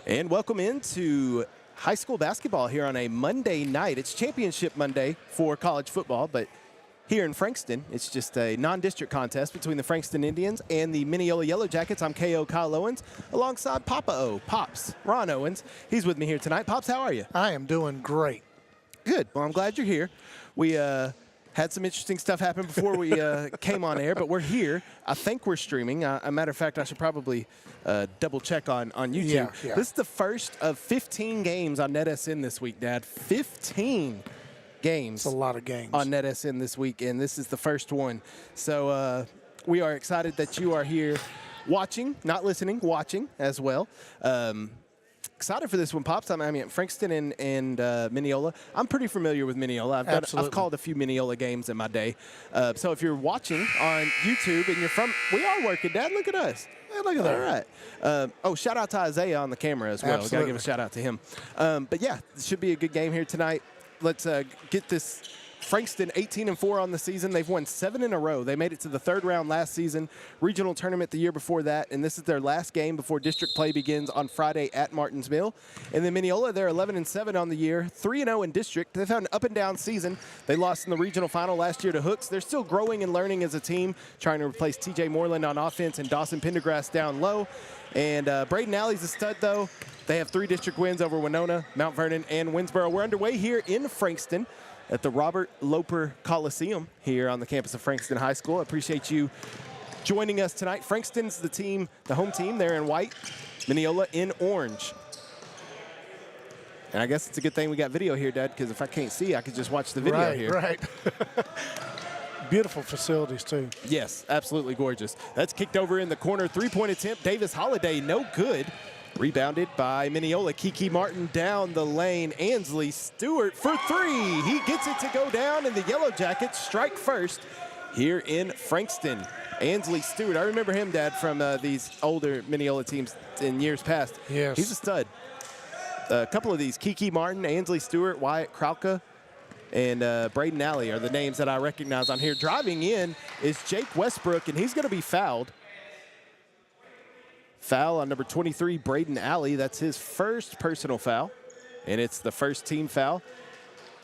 And welcome into high school basketball here on a Monday night. It's Championship Monday for college football, but here in Frankston, it's just a non-district contest between the Frankston Indians and the Mineola Yellow Jackets. I'm KO Kyle Owens alongside Papa O, Pops, Ron Owens. He's with me here tonight. Pops, how are you? I am doing great. Good. Well, I'm glad you're here. We had some interesting stuff happen before we came on air, but we're here. I think we're streaming. A matter of fact, I should probably double check on YouTube. Yeah. This is the first of 15 games on NetSN this week, Dad. 15 games. It's a lot of games. On NetSN this week, and this is the first one. So we are excited that you are here watching, not listening, watching as well. Excited for this one, Pops. I mean, Frankston and Mineola. I'm pretty familiar with Mineola. I've called a few Mineola games in my day. So if you're watching on YouTube and you're from, we are working, Dad. Look at us. Hey, look at that. All right. Shout out to Isaiah on the camera as well. Got to give a shout out to him. But yeah, it should be a good game here tonight. Let's get this. Frankston 18-4 on the season. They've won 7 in a row. They made it to the third round last season, regional tournament the year before that, and this is their last game before district play begins on Friday at Martins Mill. And then Mineola, they're 11-7 on the year, 3-0 in district. They've had an up and down season. They lost in the regional final last year to Hooks. They're still growing and learning as a team, trying to replace TJ Moreland on offense and Dawson Pendergrass down low. And Braden Alley's a stud, though. They have 3 district wins over Winona, Mount Vernon, and Winsboro. We're underway here in Frankston at the Robert Loper Coliseum here on the campus of Frankston High School. I appreciate you joining us tonight. Frankston's the team, the home team. They're in white, Mineola in orange. And I guess it's a good thing we got video here, Dad, because if I can't see, I could just watch the video here. Right. Beautiful facilities, too. Yes, absolutely gorgeous. That's kicked over in the corner. 3-point attempt. Davis Holiday, no good. Rebounded by Mineola. Kiki Martin down the lane. Ansley Stewart for 3. He gets it to go down, and the Yellow Jackets strike first here in Frankston. Ansley Stewart, I remember him, Dad, from these older Mineola teams in years past. Yes. He's a stud. A couple of these, Kiki Martin, Ansley Stewart, Wyatt Krauka, and Braden Alley are the names that I recognize on here. Driving in is Jake Westbrook, and he's going to be fouled. Foul on number 23, Braden Alley. That's his first personal foul, and it's the first team foul.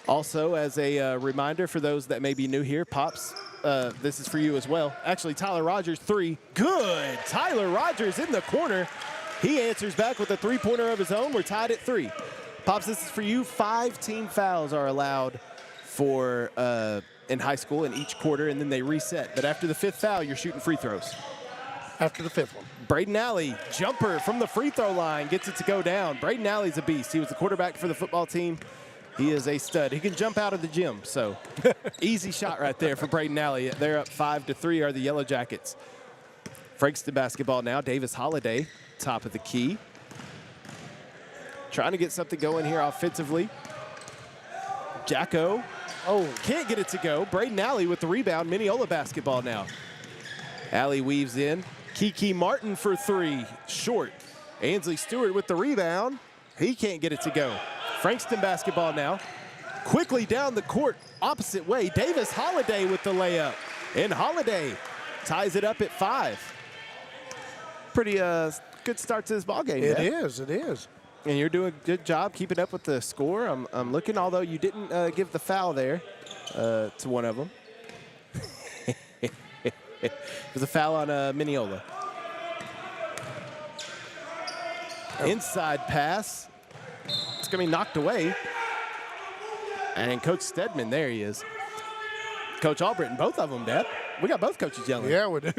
Also, as a reminder for those that may be new here, Pops, this is for you as well. Actually, Tyler Rogers, 3. Good. Tyler Rogers in the corner. He answers back with a 3-pointer of his own. We're tied at 3. Pops, this is for you. 5 team fouls are allowed for in high school in each quarter, and then they reset. But after the 5th foul, you're shooting free throws. After the 5th one. Braden Alley, jumper from the free throw line, gets it to go down. Braden Alley's a beast. He was the quarterback for the football team. He is a stud. He can jump out of the gym, so easy shot right there for Braden Alley. They're up 5-3 are the Yellow Jackets. Frankston basketball now. Davis Holiday, top of the key. Trying to get something going here offensively. Jacko, can't get it to go. Braden Alley with the rebound. Mineola basketball now. Alley weaves in. Kiki Martin for 3, short. Ansley Stewart with the rebound. He can't get it to go. Frankston basketball now. Quickly down the court, opposite way. Davis Holiday with the layup. And Holiday ties it up at 5. Pretty good start to this ballgame. It is. And you're doing a good job keeping up with the score. I'm looking, although you didn't give the foul there to one of them. It was a foul on Mineola. Inside pass. It's going to be knocked away. And Coach Stedman, there he is. Coach Albritton, both of them, Dad. We got both coaches yelling. Yeah, we do.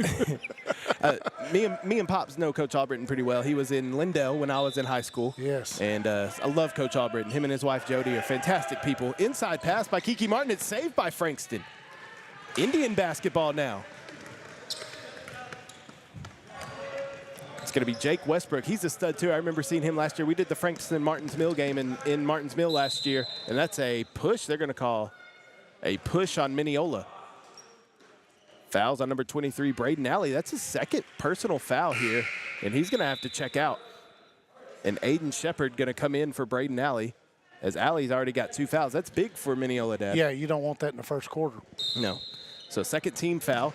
Me and Pops know Coach Albritton pretty well. He was in Lindell when I was in high school. Yes. And I love Coach Albritton. Him and his wife, Jody, are fantastic people. Inside pass by Kiki Martin. It's saved by Frankston. Indian basketball now. It's going to be Jake Westbrook. He's a stud, too. I remember seeing him last year. We did the Frankston-Martins Mill game in Martins Mill last year, and that's a push. They're going to call a push on Mineola. Fouls on number 23, Braden Alley. That's his second personal foul here, and he's going to have to check out. And Aiden Shepard going to come in for Braden Alley, as Alley's already got 2 fouls. That's big for Mineola, Dad. Yeah, you don't want that in the first quarter. No. So second team foul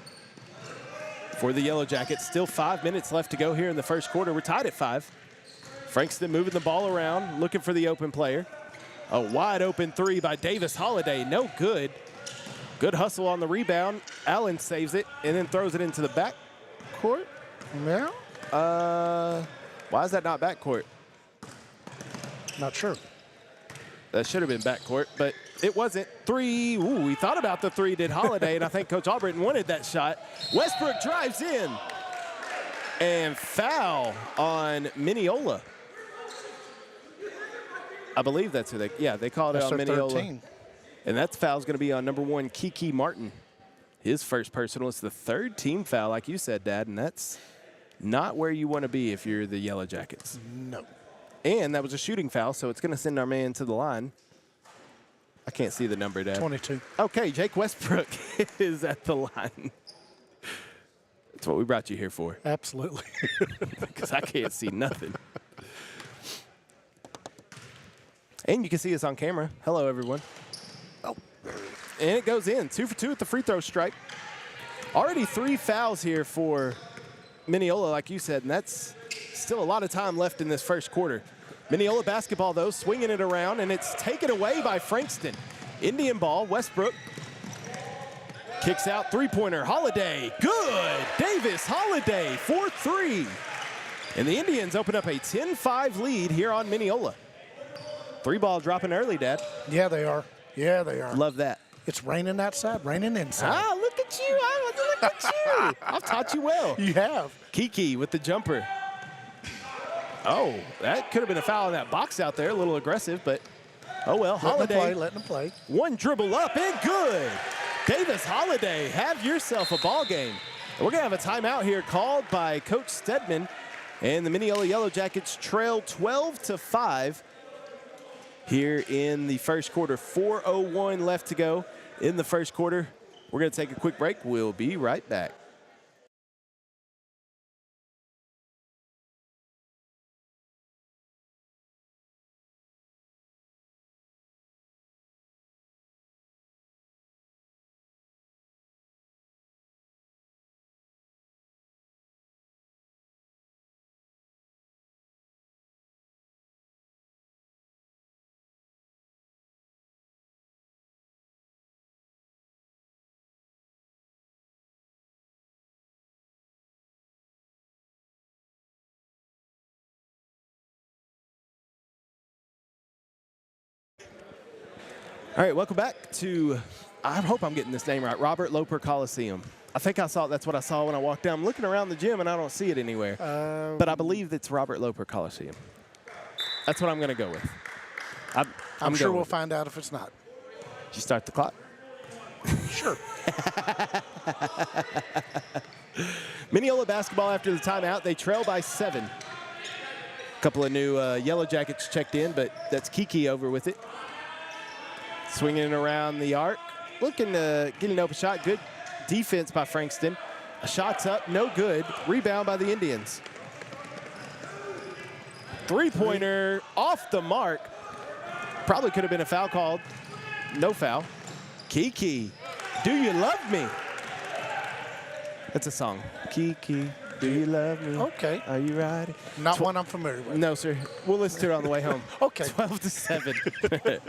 for the Yellow Jackets. Still 5 minutes left to go here in the first quarter. We're tied at 5. Frankston moving the ball around, looking for the open player. A wide open three by Davis Holiday, no good. Good hustle on the rebound. Allen saves it and then throws it into the back court. Yeah. Why is that not back court? Not sure. That should have been back court, but it wasn't. Three, ooh, he thought about the three, did Holiday, and I think Coach Albritton wanted that shot. Westbrook drives in. And foul on Mineola. I believe that's who they called it on Mineola. 13. And that foul's going to be on number 1, Kiki Martin. His first personal. It's the 3rd team foul, like you said, Dad, and that's not where you want to be if you're the Yellow Jackets. No. And that was a shooting foul, so it's going to send our man to the line. I can't see the number, Dad. 22. Okay, Jake Westbrook is at the line. That's what we brought you here for. Absolutely. Because I can't see nothing. And you can see us on camera. Hello, everyone. Oh. And it goes in. 2 for 2 at the free throw stripe. Already 3 fouls here for Mineola, like you said, and that's still a lot of time left in this first quarter. Mineola basketball, though, swinging it around, and it's taken away by Frankston. Indian ball, Westbrook. Kicks out, three-pointer, Holiday, good! Davis Holiday, 4-3. And the Indians open up a 10-5 lead here on Mineola. 3-ball dropping early, Dad. Yeah, they are. Yeah, they are. Love that. It's raining outside, raining inside. Ah, look at you. Look at you. I've taught you well. You have. Kiki with the jumper. Oh, that could have been a foul in that box out there. A little aggressive, but oh well. Holiday. Letting them play. One dribble up and good. Davis Holiday, have yourself a ball game. And we're going to have a timeout here called by Coach Stedman. And the Mineola Yellow Jackets trail 12-5 here in the first quarter. 4:01 left to go in the first quarter. We're going to take a quick break. We'll be right back. All right, welcome back to, I hope I'm getting this name right, Robert Loper Coliseum. I think that's what I saw when I walked down. I'm looking around the gym and I don't see it anywhere. But I believe it's Robert Loper Coliseum. That's what I'm going to go with. I'm sure we'll find out if it's not. Did you start the clock? Sure. Mineola basketball after the timeout. They trail by 7. A couple of new Yellow Jackets checked in, but that's Kiki over with it. Swinging it around the arc. Looking to get an open shot. Good defense by Frankston. A shot's up, no good. Rebound by the Indians. Three-pointer off the mark. Probably could have been a foul called. No foul. Kiki, do you love me? That's a song. Kiki, do you love me? Okay. Are you riding? Not one I'm familiar with. No, sir. We'll listen to it on the way home. Okay. 12-7.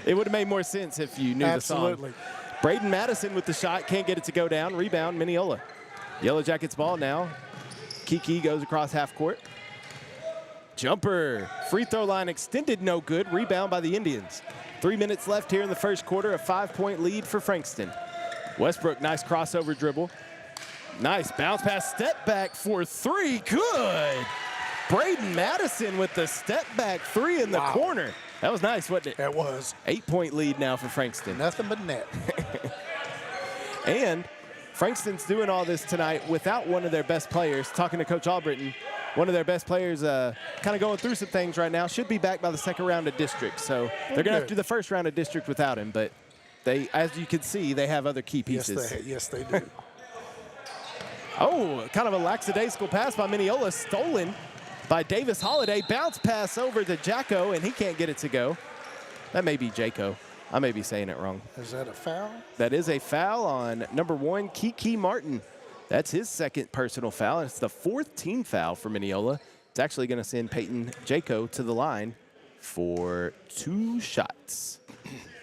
It would have made more sense if you knew the song. Absolutely. Braden Madison with the shot. Can't get it to go down. Rebound, Mineola. Yellow Jackets ball now. Kiki goes across half court. Jumper. Free throw line extended, no good. Rebound by the Indians. 3 minutes left here in the first quarter. A 5-point lead for Frankston. Westbrook, nice crossover dribble. Nice bounce pass, step back for 3. Good. Braden Madison with the step back 3 in the corner. That was nice, wasn't it? That was. 8-point lead now for Frankston. Nothing but net. And Frankston's doing all this tonight without one of their best players. Talking to Coach Albritton, one of their best players kind of going through some things right now. Should be back by the second round of district. So they're going to have to do the first round of district without him. But they, as you can see, they have other key pieces. Yes, they do. Oh, kind of a lackadaisical pass by Mineola, stolen by Davis Holiday. Bounce pass over to Jacko, and he can't get it to go. That may be Jaco. I may be saying it wrong. Is that a foul? That is a foul on number 1, Kiki Martin. That's his second personal foul, and it's the 4th team foul for Mineola. It's actually going to send Peyton Jaco to the line for 2 shots.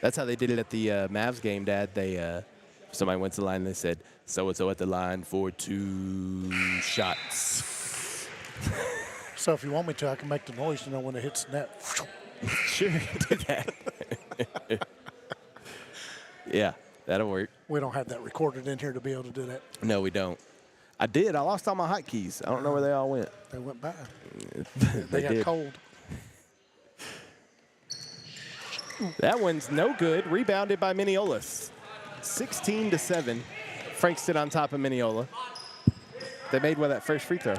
That's how they did it at the Mavs game, Dad. They somebody went to the line and they said, so-and-so at the line for 2 shots. So if you want me to, I can make the noise, when it hits the net. Sure, do that. Yeah, that'll work. We don't have that recorded in here to be able to do that. No, we don't. I did. I lost all my hotkeys. I don't know where they all went. They went by. They got did. cold. That one's no good. Rebounded by Mineola. 16-7. Frankston on top of Mineola. They made that first free throw.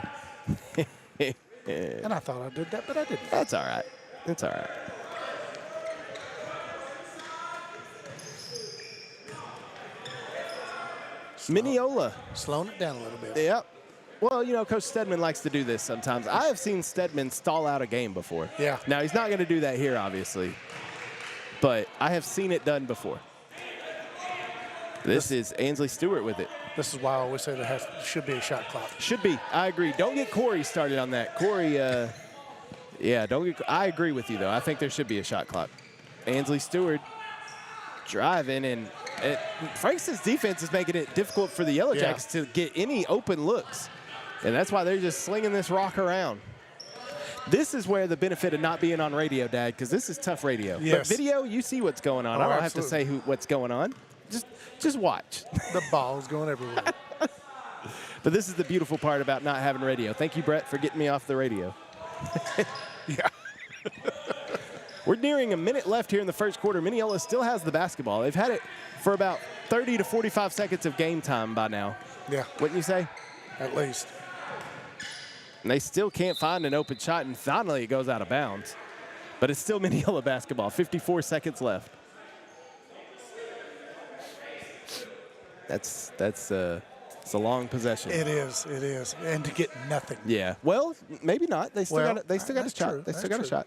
And I thought I did that, but I didn't. That's all right. It's all right. Mineola. Slowing it down a little bit. Yep. Well, Coach Stedman likes to do this sometimes. I have seen Stedman stall out a game before. Yeah. Now, he's not going to do that here, obviously. But I have seen it done before. This is Ainsley Stewart with it. This is why I always say there should be a shot clock. Should be. I agree. Don't get Corey started on that. Corey, I agree with you, though. I think there should be a shot clock. Ainsley Stewart driving, and Frankston's defense is making it difficult for the Yellow Jackets to get any open looks. And that's why they're just slinging this rock around. This is where the benefit of not being on radio, Dad, because this is tough radio. Yes. But video, you see what's going on. Oh, I don't absolutely. have to say what's going on. Just watch. The ball's going everywhere. But this is the beautiful part about not having radio. Thank you, Brett, for getting me off the radio. Yeah. We're nearing a minute left here in the first quarter. Mineola still has the basketball. They've had it for about 30 to 45 seconds of game time by now. Yeah. Wouldn't you say? At least. And they still can't find an open shot, and finally it goes out of bounds. But it's still Mineola basketball. 54 seconds left. It's a long possession. It is, and to get nothing. Yeah. Well, maybe not. They still got a shot. True. They still got a shot.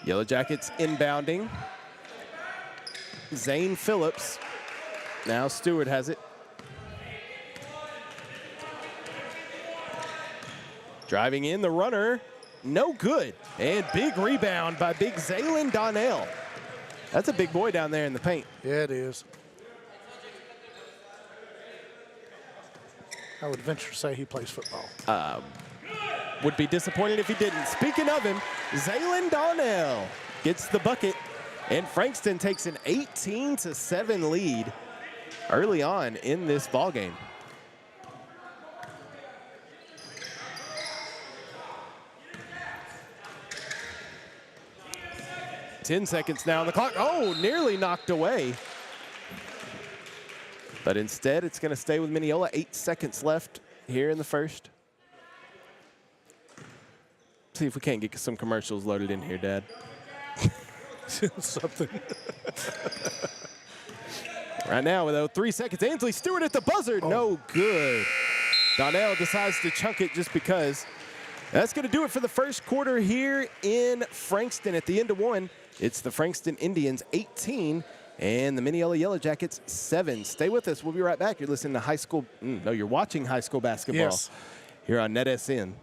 Yellow Jackets inbounding. Zane Phillips. Now Stewart has it. Driving in the runner. No good. And big rebound by big Zaylen Donnell. That's a big boy down there in the paint. Yeah, it is. I would venture to say he plays football. Would be disappointed if he didn't. Speaking of him, Zaylen Donnell gets the bucket, and Frankston takes an 18-7 lead early on in this ballgame. Ten seconds now on the clock. Oh, nearly knocked away. But instead, it's going to stay with Mineola. 8 seconds left here in the first. See if we can't get some commercials loaded in here, Dad. Something. Right now, with 3 seconds, Ainsley Stewart at the buzzer. Oh. No good. Donnell decides to chunk it just because. That's going to do it for the first quarter here in Frankston. At the end of one, it's the Frankston Indians 18 and the Mineola Yellow Jackets 7. Stay with us. We'll be right back. You're listening to high school. No, you're watching high school basketball here on NetSN.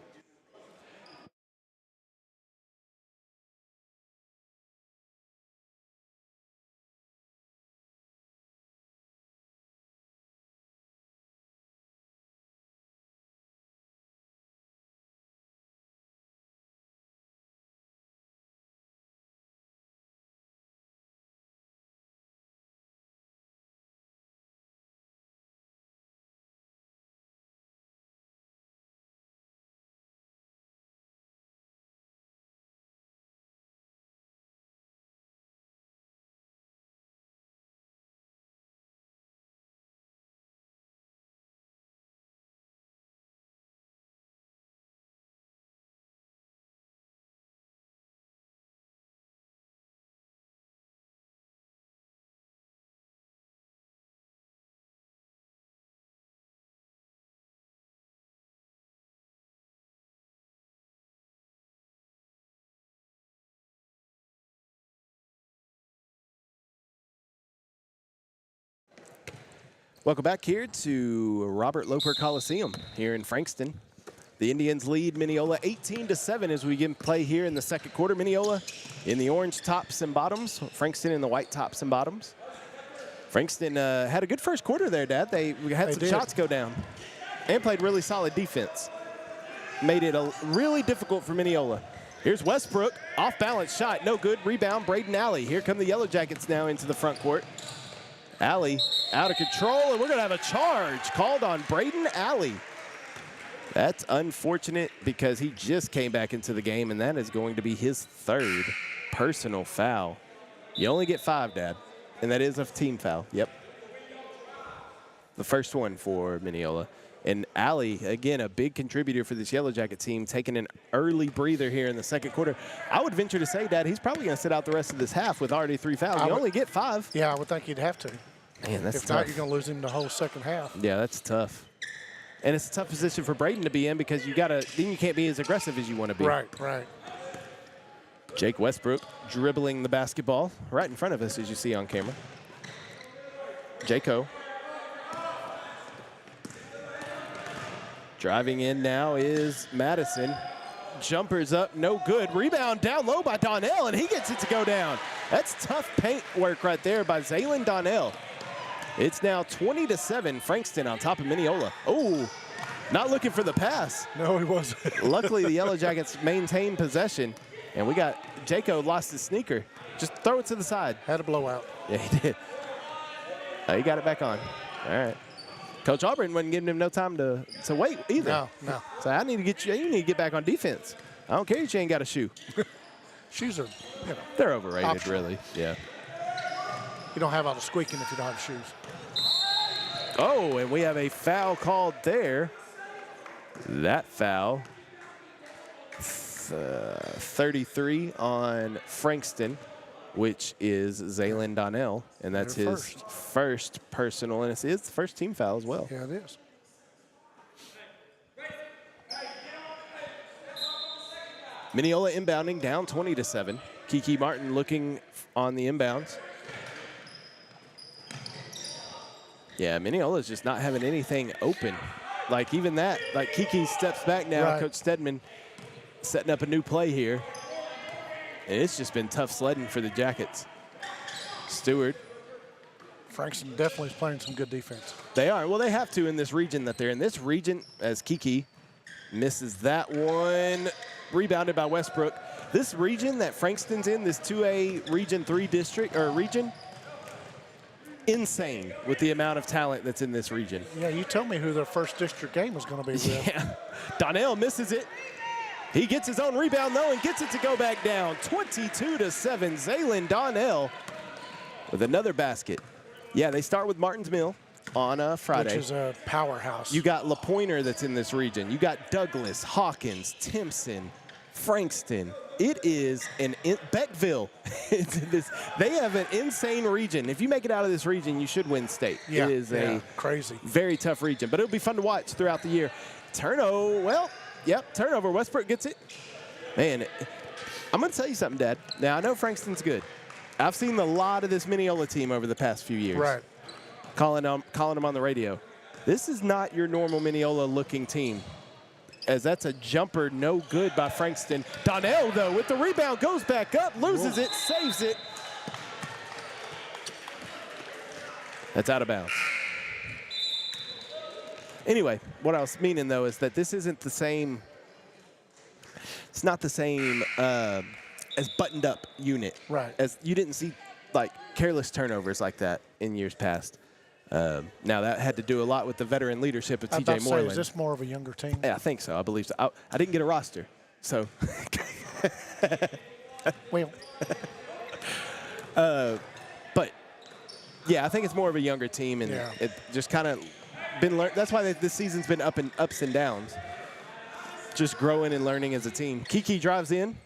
Welcome back here to Robert Loper Coliseum here in Frankston. The Indians lead Mineola 18-7 as we begin play here in the second quarter. Mineola in the orange tops and bottoms. Frankston in the white tops and bottoms. Frankston had a good first quarter there, Dad. They had some shots go down and played really solid defense. Made it really difficult for Mineola. Here's Westbrook, off balance shot, no good. Rebound, Braden Alley. Here come the Yellow Jackets now into the front court. Alley out of control, and we're gonna have a charge called on Braden Alley. That's unfortunate because he just came back into the game, and that is going to be his third personal foul. You only get 5, Dad, and that is a team foul. Yep. The first one for Mineola. And Alley, again, a big contributor for this Yellow Jacket team, taking an early breather here in the second quarter. I would venture to say, Dad, he's probably going to sit out the rest of this half with already 3 fouls. You only get 5. Yeah, I would think he'd have to. Man, that's tough. If not, you're going to lose him the whole second half. Yeah, that's tough. And it's a tough position for Braden to be in because then you can't be as aggressive as you want to be. Right, right. Jake Westbrook dribbling the basketball right in front of us, as you see on camera. Jaco. Driving in now is Madison. Jumpers up, no good. Rebound down low by Donnell, and he gets it to go down. That's tough paint work right there by Zaylin Donnell. It's now 20-7, Frankston on top of Mineola. Oh, not looking for the pass. No, he wasn't. Luckily, the Yellow Jackets maintained possession, and we got Jaco lost his sneaker. Just throw it to the side. Had a blowout. Yeah, he did. He got it back on. All right. Coach Auburn wasn't giving him no time to wait either. No, no. So I need to get you need to get back on defense. I don't care if you ain't got a shoe. Shoes are, they're overrated, optional. really. Yeah. You don't have all the squeaking if you don't have shoes. Oh, and we have a foul called there. That foul, 33 on Frankston, which is Zaylin Donnell, and that's his first personal, and it's his first team foul as well. Yeah, it is. Mineola inbounding down 20-7. Kiki Martin looking on the inbounds. Yeah, Mineola's just not having anything open. Like even that, like Kiki steps back now. Right. Coach Stedman setting up a new play here. And it's just been tough sledding for the Jackets. Stewart. Frankston definitely is playing some good defense. They are. Well, they have to in this region that they're in. This region, as Kiki misses that one, rebounded by Westbrook. This region that Frankston's in, this 2A Region 3 district, or region, insane with the amount of talent that's in this region. Yeah, you tell me who their first district game is going to be with. Yeah. Donnell misses it. He gets his own rebound, though, and gets it to go back down. 22-7, Zaylin Donnell with another basket. Yeah, they start with Martins Mill on a Friday. Which is a powerhouse. You got LaPointer that's in this region. You got Douglas, Hawkins, Timpson, Frankston. It is Beckville. They have an insane region. If you make it out of this region, you should win state. Yeah, it is a crazy, very tough region, but it'll be fun to watch throughout the year. Turnover, turnover. Westbrook gets it. Man, I'm going to tell you something, Dad. Now, I know Frankston's good. I've seen a lot of this Mineola team over the past few years. Right. Calling them on the radio. This is not your normal Mineola-looking team, as that's a jumper, no good by Frankston. Donnell, though, with the rebound, goes back up, loses it, saves it. That's out of bounds. Anyway, what I was meaning, though, is that this isn't the same. It's not the same as buttoned-up unit. Right. As you didn't see, like, careless turnovers like that in years past. Now, that had to do a lot with the veteran leadership of T.J. Moreland. Is this more of a younger team? Yeah, I think so. I believe so. I didn't get a roster, so. Well. But, yeah, I think it's more of a younger team, and it just kind of been learned. That's why this season's been ups and downs. Just growing and learning as a team. Kiki drives in.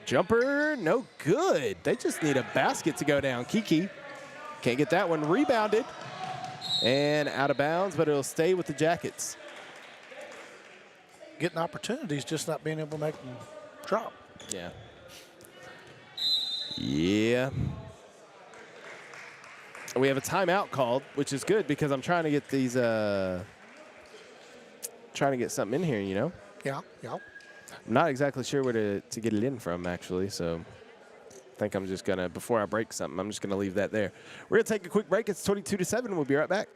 Jumper, no good. They just need a basket to go down. Kiki can't get that one. Rebounded. And out of bounds, but it'll stay with the Jackets. Getting opportunities, just not being able to make them drop. Yeah. Yeah. We have a timeout called, which is good because I'm trying to get these, trying to get something in here, you know? Yeah. I'm not exactly sure where to get it in from, actually, so I think I'm just going to, before I break something, I'm just going to leave that there. We're going to take a quick break. It's 22-7. We'll be right back.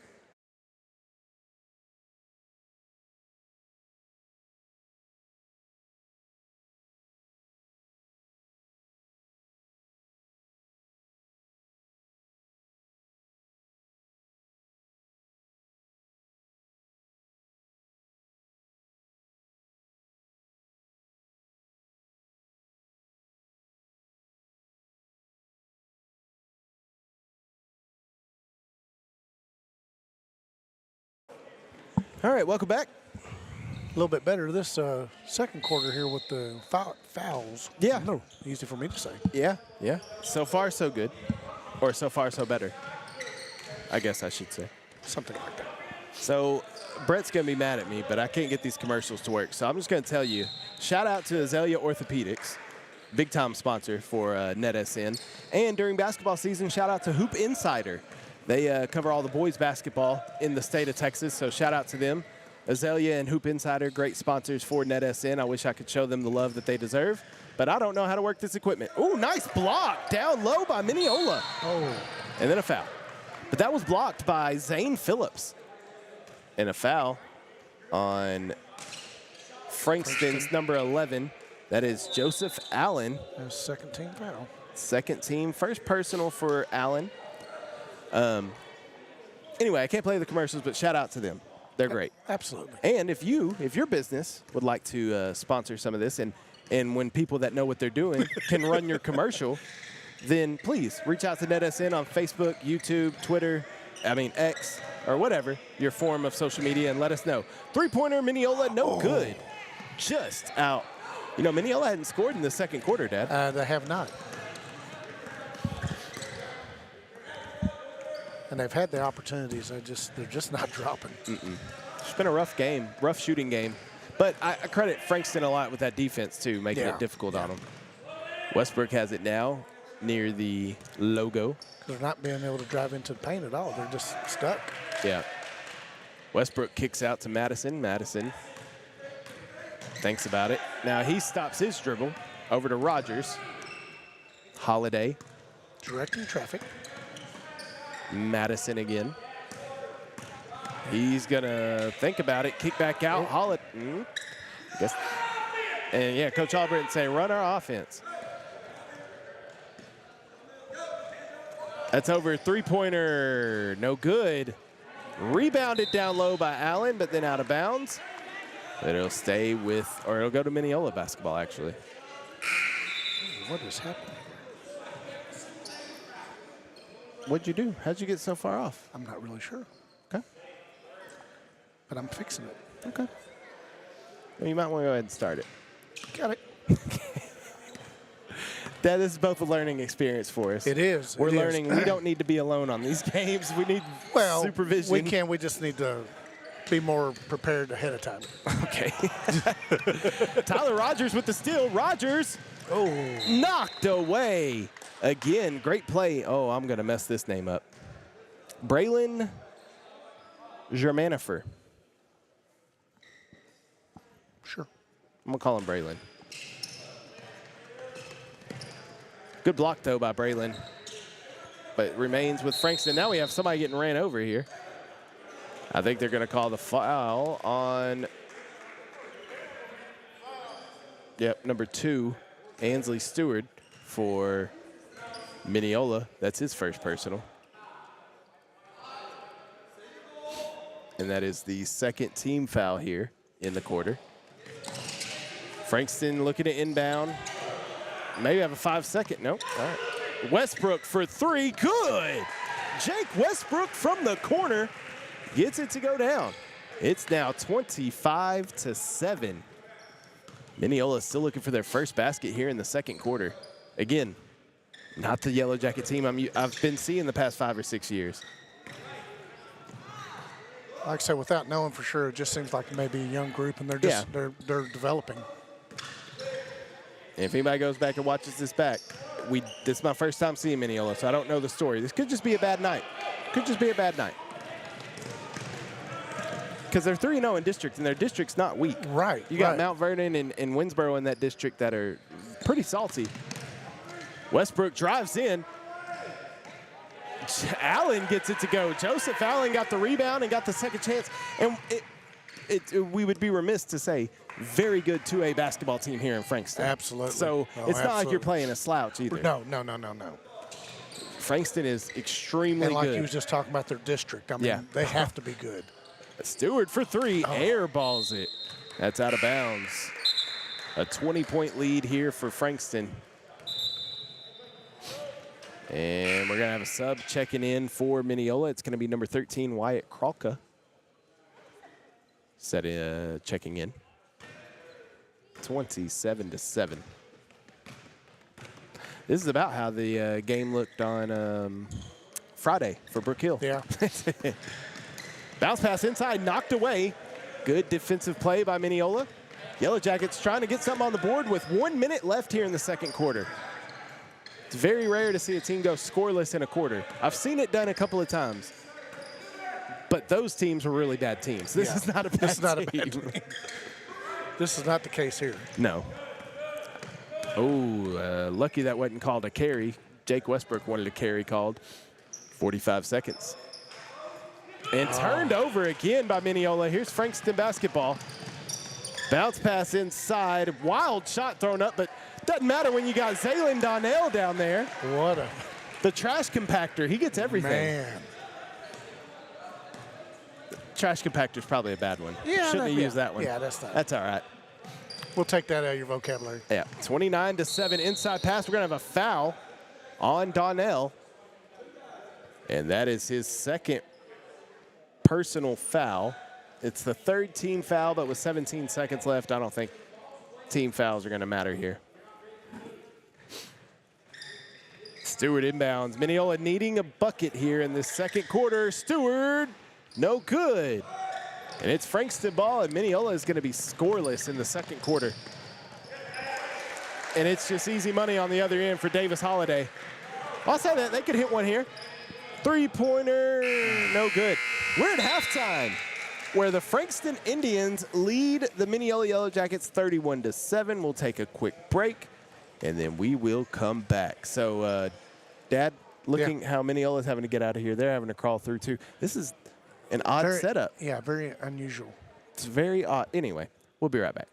All right, welcome back. A little bit better this second quarter here with the fouls. Yeah. No, easy for me to say. Yeah. So far, so good. Or so far, so better, I guess I should say. Something like that. So Brett's going to be mad at me, but I can't get these commercials to work. So I'm just going to tell you, shout out to Azalea Orthopedics, big-time sponsor for NetSN. And during basketball season, shout out to Hoop Insider. They cover all the boys basketball in the state of Texas, so shout out to them. Azalea and Hoop Insider, great sponsors for NetSN. I wish I could show them the love that they deserve, but I don't know how to work this equipment. Ooh, nice block down low by Mineola. Oh. And then a foul. But that was blocked by Zane Phillips. And a foul on Frankston's number 11. That is Joseph Allen. Second team foul. Second team, first personal for Allen. Anyway, I can't play the commercials, but shout out to them. They're great. Absolutely. And if your business would like to sponsor some of this, and when people that know what they're doing can run your commercial, then please reach out to NetSN on Facebook, YouTube, Twitter, X, or whatever, your form of social media, and let us know. Three-pointer, Mineola, no good. Just out. You know, Mineola hadn't scored in the second quarter, Dad. They have not. And they've had the opportunities. They're just not dropping. It's been a rough game, rough shooting game. But I credit Frankston a lot with that defense, too, making it difficult on them. Westbrook has it now near the logo. They're not being able to drive into the paint at all. They're just stuck. Yeah. Westbrook kicks out to Madison. Madison thinks about it. Now he stops his dribble over to Rogers. Holiday. Directing traffic. Madison again. He's going to think about it. Kick back out. Holiday. Guess. And, yeah, Coach Albritton say, run our offense. That's over. Three-pointer. No good. Rebounded down low by Allen, but then out of bounds. But it'll stay with, or it'll go to Mineola basketball, actually. What is happening? What'd you do? How'd you get so far off? I'm not really sure. Okay. But I'm fixing it. Okay. Well, you might want to go ahead and start it. Got it. Dad, this is both a learning experience for us. It is. We're learning. We don't need to be alone on these games. We need supervision. We can. We just need to be more prepared ahead of time. Okay. Tyler Rogers with the steal. Rogers. Oh. Knocked away. Again, great play. Oh, I'm going to mess this name up. Braylon Germanifer. Sure. I'm going to call him Braylon. Good block, though, by Braylon. But it remains with Frankston. Now we have somebody getting ran over here. I think they're going to call the foul on, number 2, Ansley Stewart for Mineola. That's his first personal. And that is the second team foul here in the quarter. Frankston looking to inbound. Maybe have a 5-second. Nope. All right. Westbrook for 3. Good. Jake Westbrook from the corner gets it to go down. It's now 25-7. Mineola still looking for their first basket here in the second quarter. Again, not the Yellow Jacket team I've been seeing the past 5 or 6 years. Like I said, without knowing for sure, it just seems like maybe a young group, and they're just they're developing. And if anybody goes back and watches this back, this is my first time seeing Mineola, so I don't know the story. This could just be a bad night. Could just be a bad night. because they're 3-0 in district, and their district's not weak. Right. You got Mount Vernon and Winsboro in that district that are pretty salty. Westbrook drives in. Allen gets it to go. Joseph Allen got the rebound and got the second chance. And we would be remiss to say, very good 2A basketball team here in Frankston. Absolutely. So it's not like you're playing a slouch either. No. Frankston is extremely and like good. you was just talking about their district. I mean, they have to be good. Stewart for three, air balls it. That's out of bounds. A 20-point lead here for Frankston. And we're going to have a sub checking in for Mineola. It's going to be number 13, Wyatt Kralka. Checking in. 27-7. This is about how the game looked on Friday for Brook Hill. Yeah. Bounce pass inside, knocked away. Good defensive play by Mineola. Yellow Jackets trying to get something on the board with 1 minute left here in the second quarter. It's very rare to see a team go scoreless in a quarter. I've seen it done a couple of times. But those teams were really bad teams. This is not a bad team. This is not the case here. No. Oh, lucky that wasn't called a carry. Jake Westbrook wanted a carry called. 45 seconds. And turned over again by Mineola. Here's Frankston basketball. Bounce pass inside. Wild shot thrown up, but doesn't matter when you got Zaylen Donnell down there. The trash compactor. He gets everything. Man. Trash compactor's probably a bad one. Yeah, Shouldn't have used that one. Yeah, that's not. That's all right. We'll take that out of your vocabulary. Yeah, 29-7 inside pass. We're going to have a foul on Donnell. And that is his second personal foul. It's the third team foul, but with 17 seconds left, I don't think team fouls are going to matter here. Stewart inbounds. Mineola needing a bucket here in this second quarter. Stewart, no good. And it's Frankston ball, and Mineola is going to be scoreless in the second quarter. And it's just easy money on the other end for Davis Holiday. I'll say that they could hit one here. Three-pointer, no good. We're at halftime, where the Frankston Indians lead the Mineola Yellow Jackets 31-7. We'll take a quick break, and then we will come back. So, Dad, looking how Mineola's having to get out of here. They're having to crawl through, too. This is an odd setup. Yeah, very unusual. It's very odd. Anyway, we'll be right back.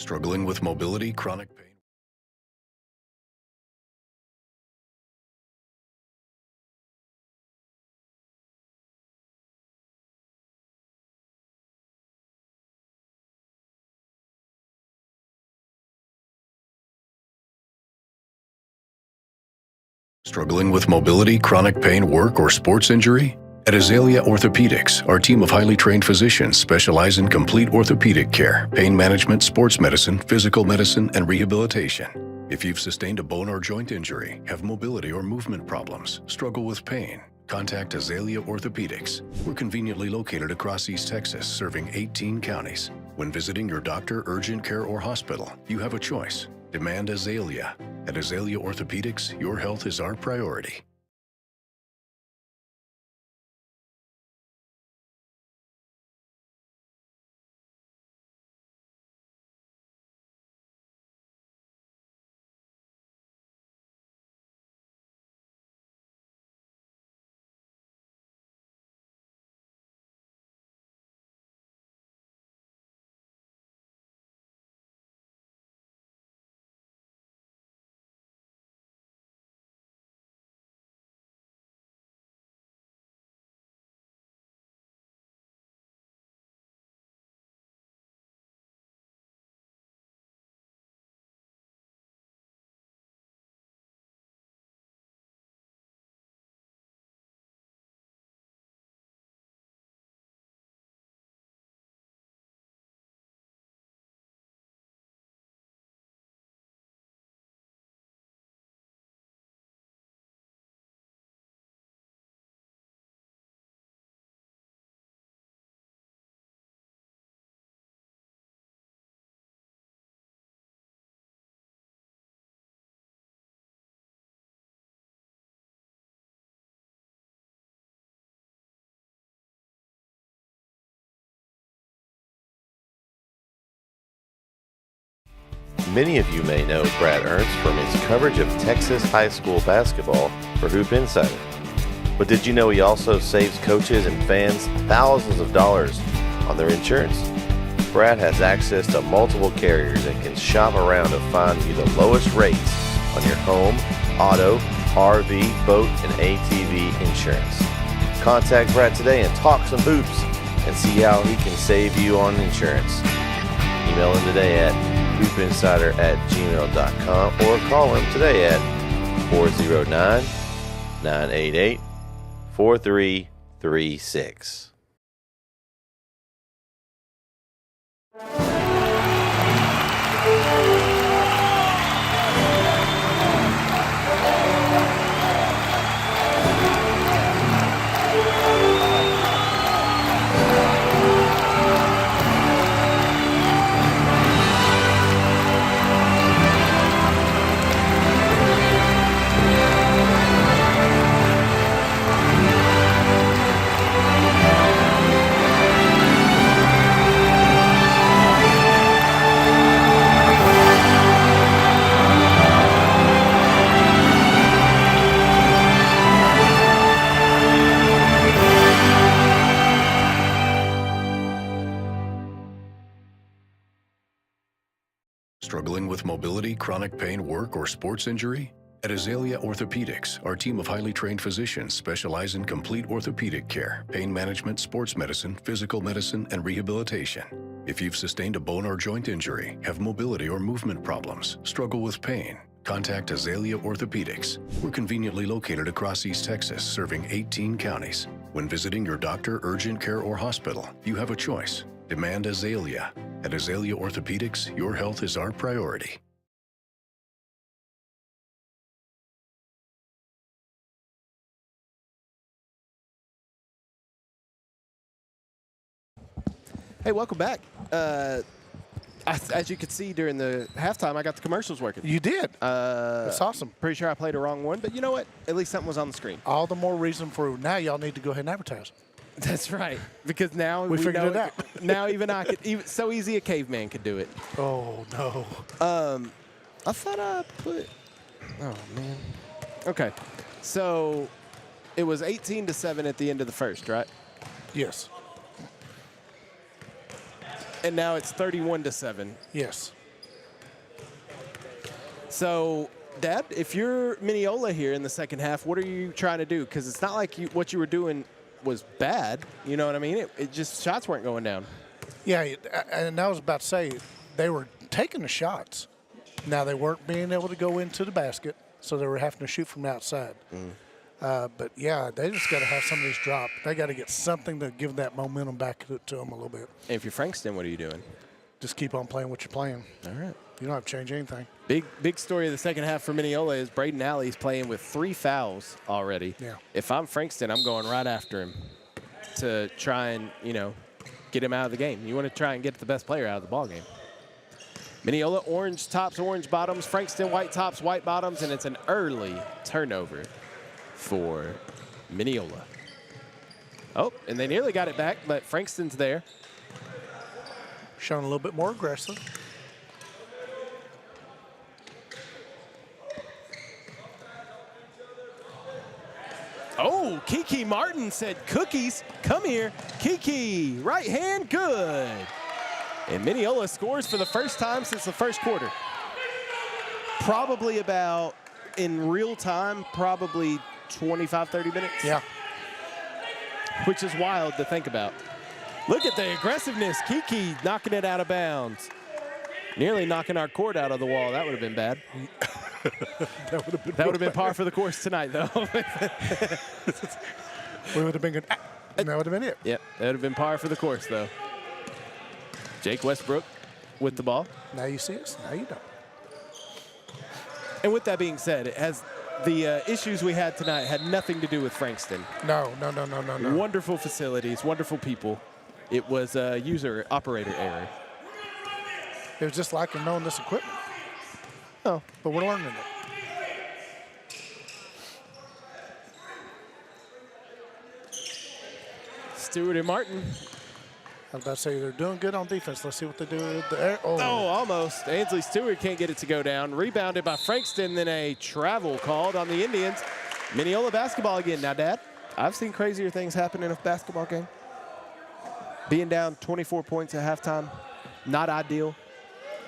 Struggling with mobility, chronic pain? Struggling with mobility, chronic pain, work, or sports injury? At Azalea Orthopedics, our team of highly trained physicians specialize in complete orthopedic care, pain management, sports medicine, physical medicine, and rehabilitation. If you've sustained a bone or joint injury, have mobility or movement problems, struggle with pain, contact Azalea Orthopedics. We're conveniently located across East Texas, serving 18 counties. When visiting your doctor, urgent care, or hospital, you have a choice. Demand Azalea. At Azalea Orthopedics, your health is our priority. Many of you may know Brad Ernst from his coverage of Texas high school basketball for Hoop Insider. But did you know he also saves coaches and fans thousands of dollars on their insurance? Brad has access to multiple carriers and can shop around to find you the lowest rates on your home, auto, RV, boat, and ATV insurance. Contact Brad today and talk some hoops and see how he can save you on insurance. Email him today at hoopinsider@gmail.com or call him today at 409-988-4336. Struggling with mobility, chronic pain, work, or sports injury? At Azalea Orthopedics, our team of highly trained physicians specialize in complete orthopedic care, pain management, sports medicine, physical medicine, and rehabilitation. If you've sustained a bone or joint injury, have mobility or movement problems, struggle with pain, contact Azalea Orthopedics. We're conveniently located across East Texas, serving 18 counties. When visiting your doctor, urgent care, or hospital, you have a choice. Demand Azalea. At Azalea Orthopedics, your health is our priority. Hey, welcome back. As you could see during the halftime, I got the commercials working. You did. That's awesome. Pretty sure I played a wrong one, but you know what? At least something was on the screen. All the more reason for now y'all need to go ahead and advertise. That's right, because now we figured it out. Now even I could. So easy a caveman could do it. Oh no. I thought I put. Oh man. Okay, so it was 18-7 at the end of the first, right? Yes. And now it's 31-7. Yes. So, Dad, if you're Mineola here in the second half, what are you trying to do? Because it's not like what you were doing was bad. You know what I mean? It just shots weren't going down. Yeah, and I was about to say they were taking the shots. Now they weren't being able to go into the basket, so they were having to shoot from outside. But yeah, they just got to have some of these drop. They got to get something to give that momentum back to them a little bit. And if you're Frankston, what are you doing? Just keep on playing what you're playing. All right. You don't have to change anything. Big story of the second half for Mineola is Braden Alley's playing with 3 fouls already. Yeah. If I'm Frankston, I'm going right after him to try and, get him out of the game. You want to try and get the best player out of the ball game. Mineola, orange tops, orange bottoms. Frankston, white tops, white bottoms, and it's an early turnover for Mineola. Oh, and they nearly got it back, but Frankston's there. Showing a little bit more aggressive. Oh, Kiki Martin said, cookies, come here. Kiki, right hand, good. And Mineola scores for the first time since the first quarter. Probably about, in real time, probably 25, 30 minutes. Yeah. Which is wild to think about. Look at the aggressiveness. Kiki knocking it out of bounds. Nearly knocking our court out of the wall. That would have been bad. That would have been par for the course tonight, though. We would have been good. And that would have been it. Yep, that would have been par for the course, though. Jake Westbrook with the ball. Now you see us, now you don't. And with that being said, it has the issues we had tonight had nothing to do with Frankston. No. Wonderful facilities, wonderful people. It was a user operator error. It was just like knowing this equipment. Oh, but we're learning it. Stewart and Martin. I was about to say they're doing good on defense. Let's see what they do with the air. Oh, almost. Ainsley Stewart can't get it to go down. Rebounded by Frankston, then a travel called on the Indians. Mineola basketball again. Now, Dad, I've seen crazier things happen in a basketball game. Being down 24 points at halftime, not ideal,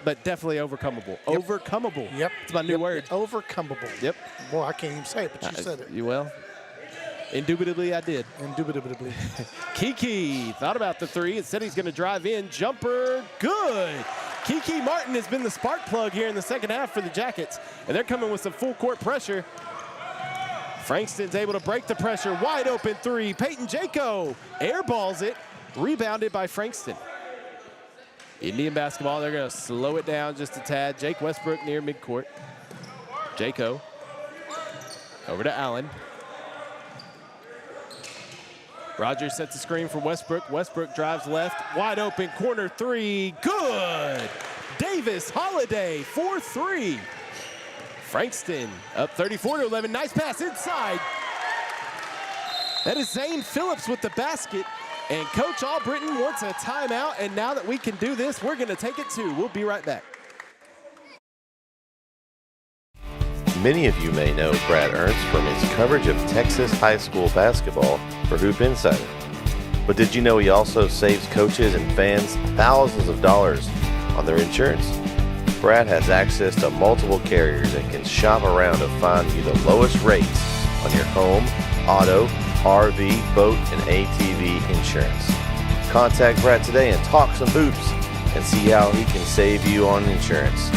but definitely overcomable. Yep. Overcomable. Yep. It's my new word. Overcomable. Yep. Boy, I can't even say it, but you said it. You will. Indubitably, I did. Indubitably. Kiki thought about the three and said he's going to drive in. Jumper, good. Kiki Martin has been the spark plug here in the second half for the Jackets, and they're coming with some full court pressure. Frankston's able to break the pressure. Wide open three. Peyton Jaco airballs it. Rebounded by Frankston. Indian basketball, they're going to slow it down just a tad. Jake Westbrook near midcourt. Jaco over to Allen. Rogers sets the screen for Westbrook. Westbrook drives left. Wide open corner three. Good. Davis Holiday, 4-3. Frankston up 34-11. Nice pass inside. That is Zane Phillips with the basket. And Coach Albritton wants a timeout. And now that we can do this, we're going to take it too. We'll be right back. Many of you may know Brad Ernst from his coverage of Texas high school basketball for Hoop Insider. But did you know he also saves coaches and fans thousands of dollars on their insurance? Brad has access to multiple carriers and can shop around to find you the lowest rates on your home, auto, RV, boat, and ATV insurance. Contact Brad today and talk some hoops and see how he can save you on insurance.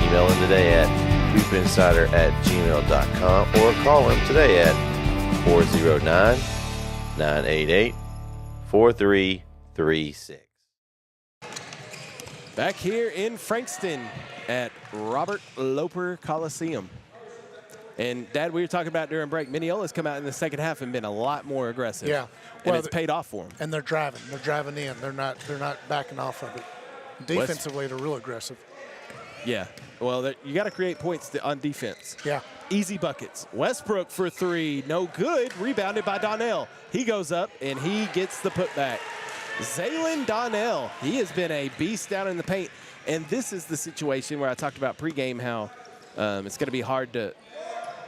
Email him today at hoopinsider@gmail.com or call him today at 409-988-4336. Back here in Frankston at Robert Loper Coliseum. And Dad, we were talking about during break, Mineola's come out in the second half and been a lot more aggressive. Yeah. And it's paid off for them. And they're driving. They're driving in. They're not backing off of it. Defensively, they're real aggressive. Yeah. Well, you got to create points on defense. Yeah. Easy buckets. Westbrook for three. No good. Rebounded by Donnell. He goes up, and he gets the putback. Zaylin Donnell. He has been a beast down in the paint. And this is the situation where I talked about pregame how it's going to be hard to –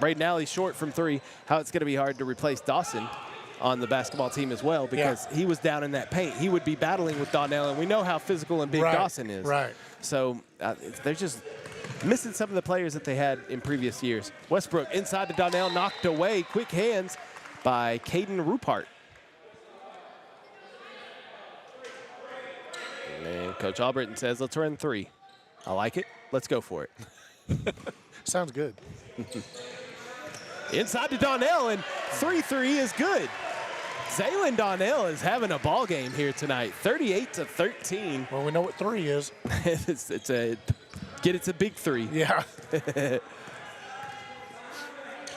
Braden Alley short from three, how it's going to be hard to replace Dawson on the basketball team as well because he was down in that paint. He would be battling with Donnell, and we know how physical and big Dawson is. Right. So they're just missing some of the players that they had in previous years. Westbrook inside to Donnell, knocked away. Quick hands by Caden Rupert. And Coach Albritton says, let's run 3. I like it. Let's go for it. Sounds good. Inside to Donnell, and 3-3 is good. Zaylin Donnell is having a ball game here tonight, 38-13. Well, we know what 3 is. it's a big 3. Yeah.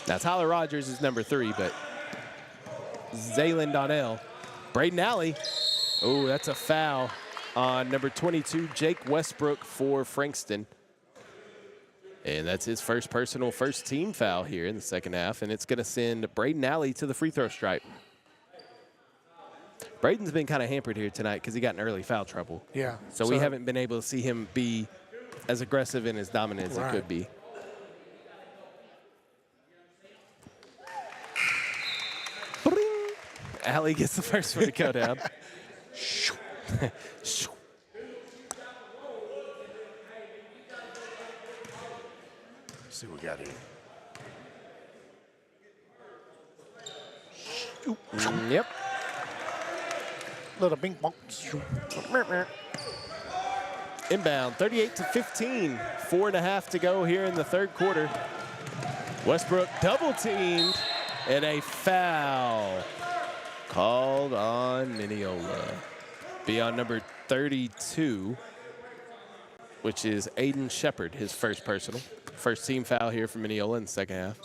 Now, Tyler Rogers is number 3, but Zaylin Donnell. Braden Alley. Oh, that's a foul on number 22, Jake Westbrook for Frankston. And that's his first personal, first team foul here in the second half, and it's going to send Braden Alley to the free throw stripe. Braden's been kind of hampered here tonight because he got in early foul trouble. Yeah. So we haven't been able to see him be as aggressive and as dominant as he could be. Alley gets the first one to go down. See what we got here. Yep. Little bing bong. Inbound, 38-15. 4.5 to go here in the third quarter. Westbrook double teamed, and a foul called on Mineola. Be on number 32, which is Aiden Shepard, his first personal. First team foul here for Mineola in the second half.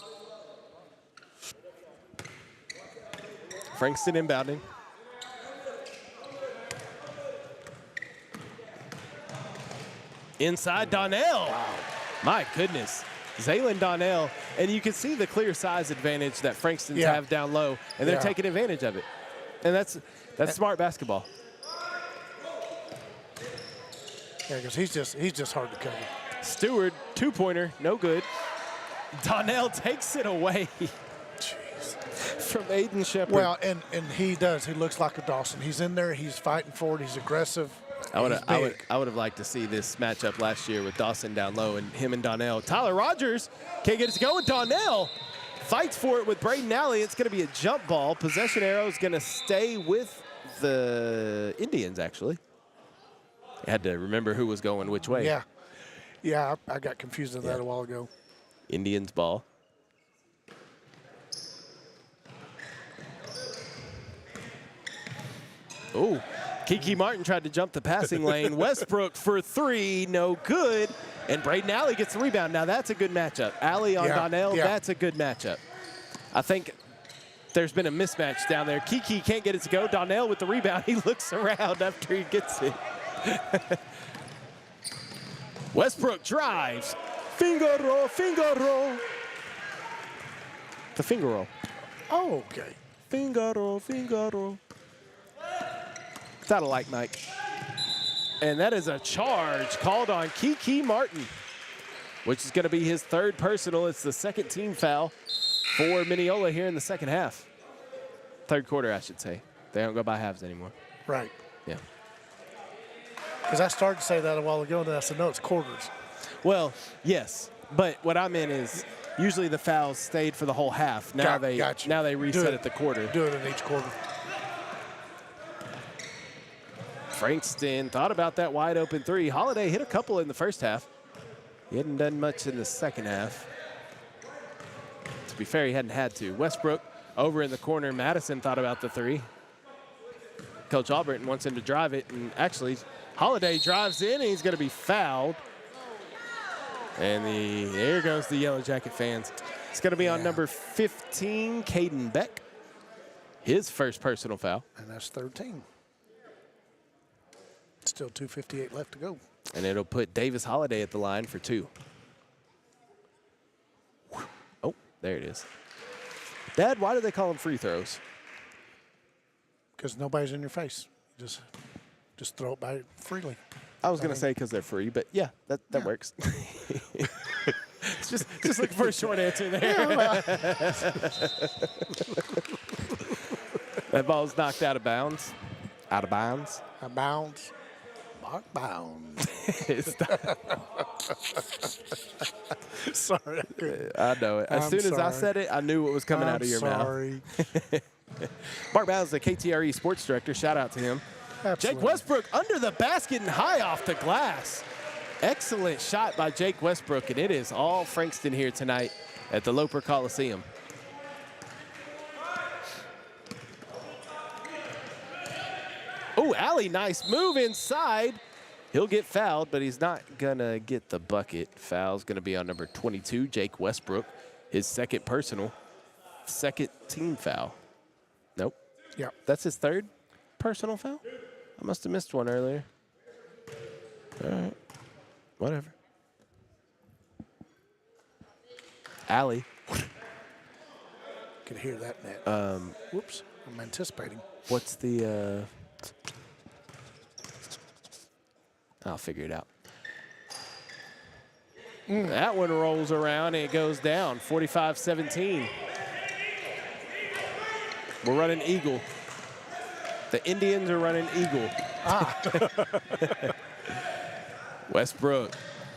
Frankston inbounding. Inside Donnell. Wow. My goodness. Zaylin Donnell. And you can see the clear size advantage that Frankston's have down low, and they're taking advantage of it. And that's smart basketball. Yeah, because he's just hard to cover. Stewart, 2-pointer, no good. Donnell takes it away. Jeez. From Aiden Shepard. Well, and he does. He looks like a Dawson. He's in there. He's fighting for it. He's aggressive. I would have liked to see this matchup last year with Dawson down low and him and Donnell. Tyler Rogers can't get it to go with Donnell. Fights for it with Braden Alley. It's going to be a jump ball. Possession arrow is going to stay with the Indians, actually. I had to remember who was going which way. Yeah. Yeah, I got confused with that a while ago. Indians ball. Oh, Kiki Martin tried to jump the passing lane. Westbrook for 3, no good. And Braden Alley gets the rebound. Now that's a good matchup. Alley on Donnell, that's a good matchup. I think there's been a mismatch down there. Kiki can't get it to go. Donnell with the rebound. He looks around after he gets it. Westbrook drives. Finger roll, finger roll. The finger roll. Oh, okay. Finger roll, finger roll. That I like, Mike. And that is a charge called on Kiki Martin, which is going to be his third personal. It's the second team foul for Mineola here in the second half. Third quarter, I should say. They don't go by halves anymore. Right. Yeah. Because I started to say that a while ago, and then I said, no, it's quarters. Well, yes. But what I meant is usually the fouls stayed for the whole half. Now they reset at the quarter. Do it in each quarter. Frankston thought about that wide open 3. Holiday hit a couple in the first half. He hadn't done much in the second half. To be fair, he hadn't had to. Westbrook over in the corner. Madison thought about the 3. Coach Albritton wants him to drive it, and actually Holiday drives in, and he's going to be fouled. And there goes the Yellow Jacket fans. It's going to be on number 15, Caden Beck. His first personal foul. And that's 13. Still 2:58 left to go. And it'll put Davis Holiday at the line for 2. Oh, there it is. Dad, why do they call them free throws? Because nobody's in your face. Just throw it by freely. I was going to say because they're free, but yeah, that works. just looking for a short answer there. Yeah, well. That ball's knocked out of bounds. Out of bounds. Out of bounds. Lockbound. Sorry. I know it. As soon as I said it, I knew what was coming out of your mouth. Mark Bowles, the KTRE sports director. Shout out to him. Absolutely. Jake Westbrook under the basket and high off the glass. Excellent shot by Jake Westbrook, and it is all Frankston here tonight at the Loper Coliseum. Oh, Alley, nice move inside. He'll get fouled, but he's not going to get the bucket. Foul's going to be on number 22, Jake Westbrook, his second personal, second team foul. Nope. Yeah. That's his third personal foul? I must have missed one earlier. All right. Whatever. Alley. Could hear that net. Whoops. I'm anticipating. What's the... I'll figure it out. That one rolls around and it goes down, 45-17. We're running Eagle. The Indians are running Eagle. Westbrook.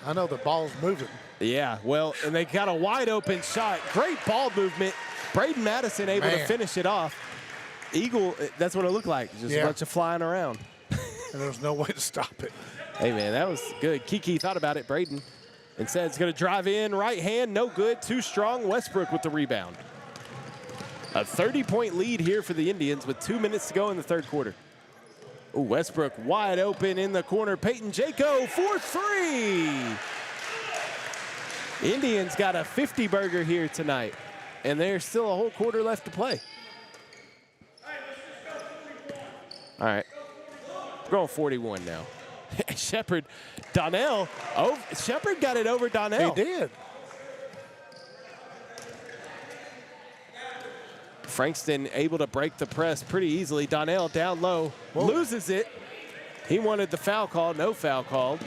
I know the ball's moving. Yeah, well, and they got a wide open shot. Great ball movement. Braden Madison able to finish it off. Eagle, that's what it looked like. Just a bunch of flying around. And there was no way to stop it. Hey, man, that was good. Kiki thought about it, Braden, and said it's going to drive in, right hand, no good, too strong. Westbrook with the rebound. A 30-point lead here for the Indians with 2 minutes to go in the third quarter. Ooh, Westbrook wide open in the corner. Peyton Jaco for three. Indians got a 50-burger here tonight, and there's still a whole quarter left to play. All right, we're going 41 now. Shepard, Donnell. Oh, Shepard got it over Donnell. He did. Frankston able to break the press pretty easily. Donnell down low, loses it. He wanted the foul call, no foul called.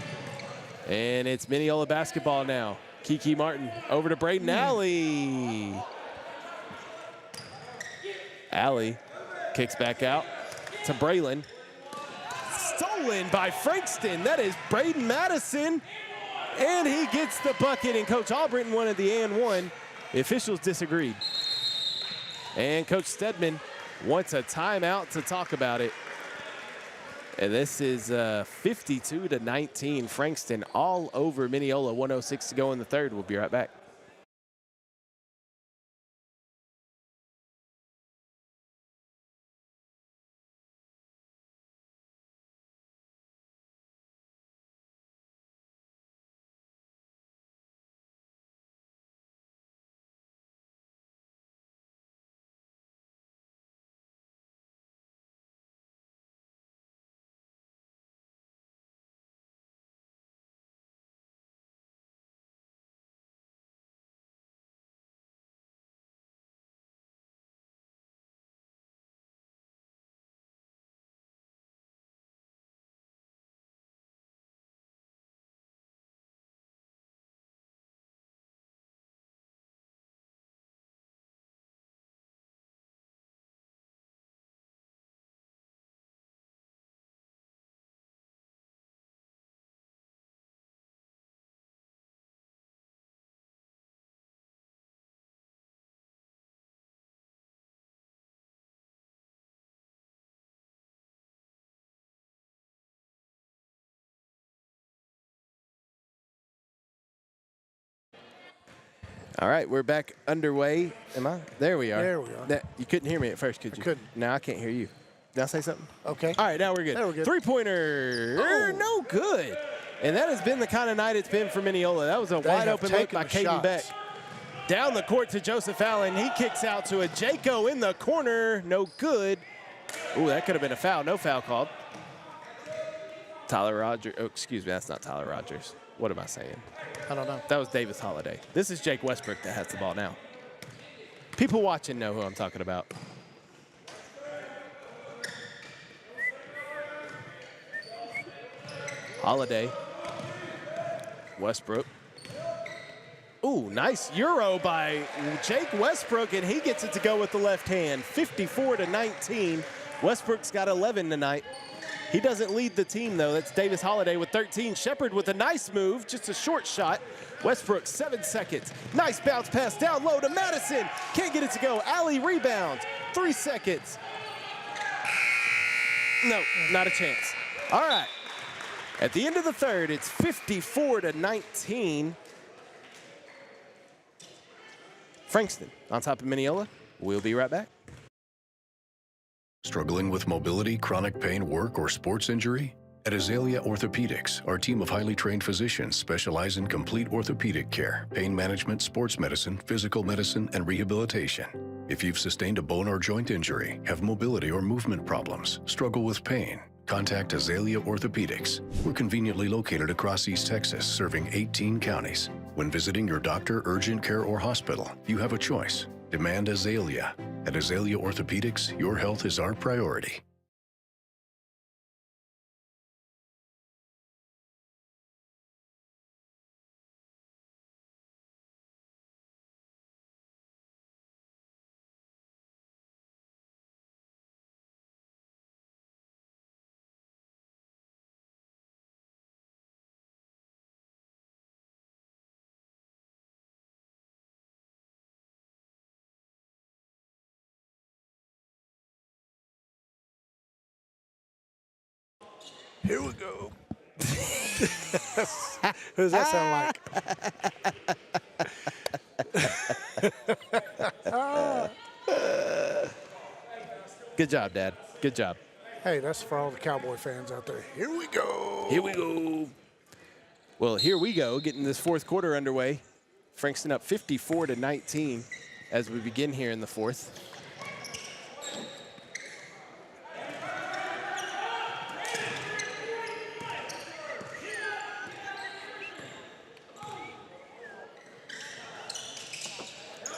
And it's Mineola basketball now. Kiki Martin over to Braden Alley. Alley kicks back out to Braylon. Stolen by Frankston. That is Braden Madison. And he gets the bucket, and Coach Albritton wanted the and one. The officials disagreed. And Coach Stedman wants a timeout to talk about it. And this is 52-19. Frankston all over Mineola. 1:06 to go in the third. We'll be right back. All right, we're back underway. Am I? There we are. There we are. You couldn't hear me at first, could you? I couldn't. Now I can't hear you. Did I say something? Okay. All right, now we're good. There we're good. Three-pointer, no good. And that has been the kind of night it's been for Mineola. That was a wide-open look by Caden Beck. Down the court to Joseph Allen. He kicks out to a Jaco in the corner. No good. Ooh, that could have been a foul. No foul called. Tyler Rogers. Oh, excuse me. That's not Tyler Rogers. What am I saying? I don't know. That was Davis Holiday. This is Jake Westbrook that has the ball now. People watching know who I'm talking about. Holiday. Westbrook. Ooh, nice Euro by Jake Westbrook, and he gets it to go with the left hand. 54-19. Westbrook's got 11 tonight. He doesn't lead the team, though. That's Davis Holiday with 13. Shepard with a nice move, just a short shot. Westbrook, 7 seconds. Nice bounce pass down low to Madison. Can't get it to go. Alley rebounds, 3 seconds. No, not a chance. All right. At the end of the third, it's 54-19. Frankston on top of Mineola. We'll be right back. Struggling with mobility, chronic pain, work, or sports injury? At Azalea Orthopedics, our team of highly trained physicians specialize in complete orthopedic care, pain management, sports medicine, physical medicine, and rehabilitation. If you've sustained a bone or joint injury, have mobility or movement problems, struggle with pain, contact Azalea Orthopedics. We're conveniently located across East Texas, serving 18 counties. When visiting your doctor, urgent care, or hospital, you have a choice. Demand Azalea. At Azalea Orthopedics, your health is our priority. Here we go. Who does that sound like? Good job, Dad. Good job. Hey, that's for all the Cowboy fans out there. Here we go. Here we go. Well, here we go, getting this fourth quarter underway. Frankston up 54-19 as we begin here in the fourth.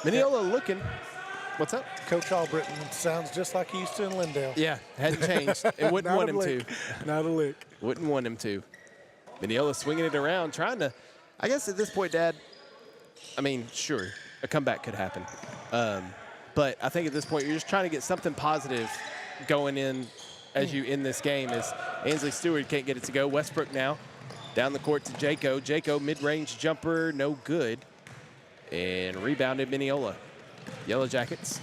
Mineola looking. What's up? Coach Albritton sounds just like he used to in Lindale. Yeah, hadn't changed. It wouldn't want him to. Not a lick. Wouldn't want him to. Mineola swinging it around, trying to, I guess at this point, Dad, I mean, sure, a comeback could happen. But I think at this point, you're just trying to get something positive going in as you end this game as Ansley Stewart can't get it to go. Westbrook now down the court to Jaco. Jaco, mid-range jumper, no good. And rebounded Mineola. Yellow Jackets.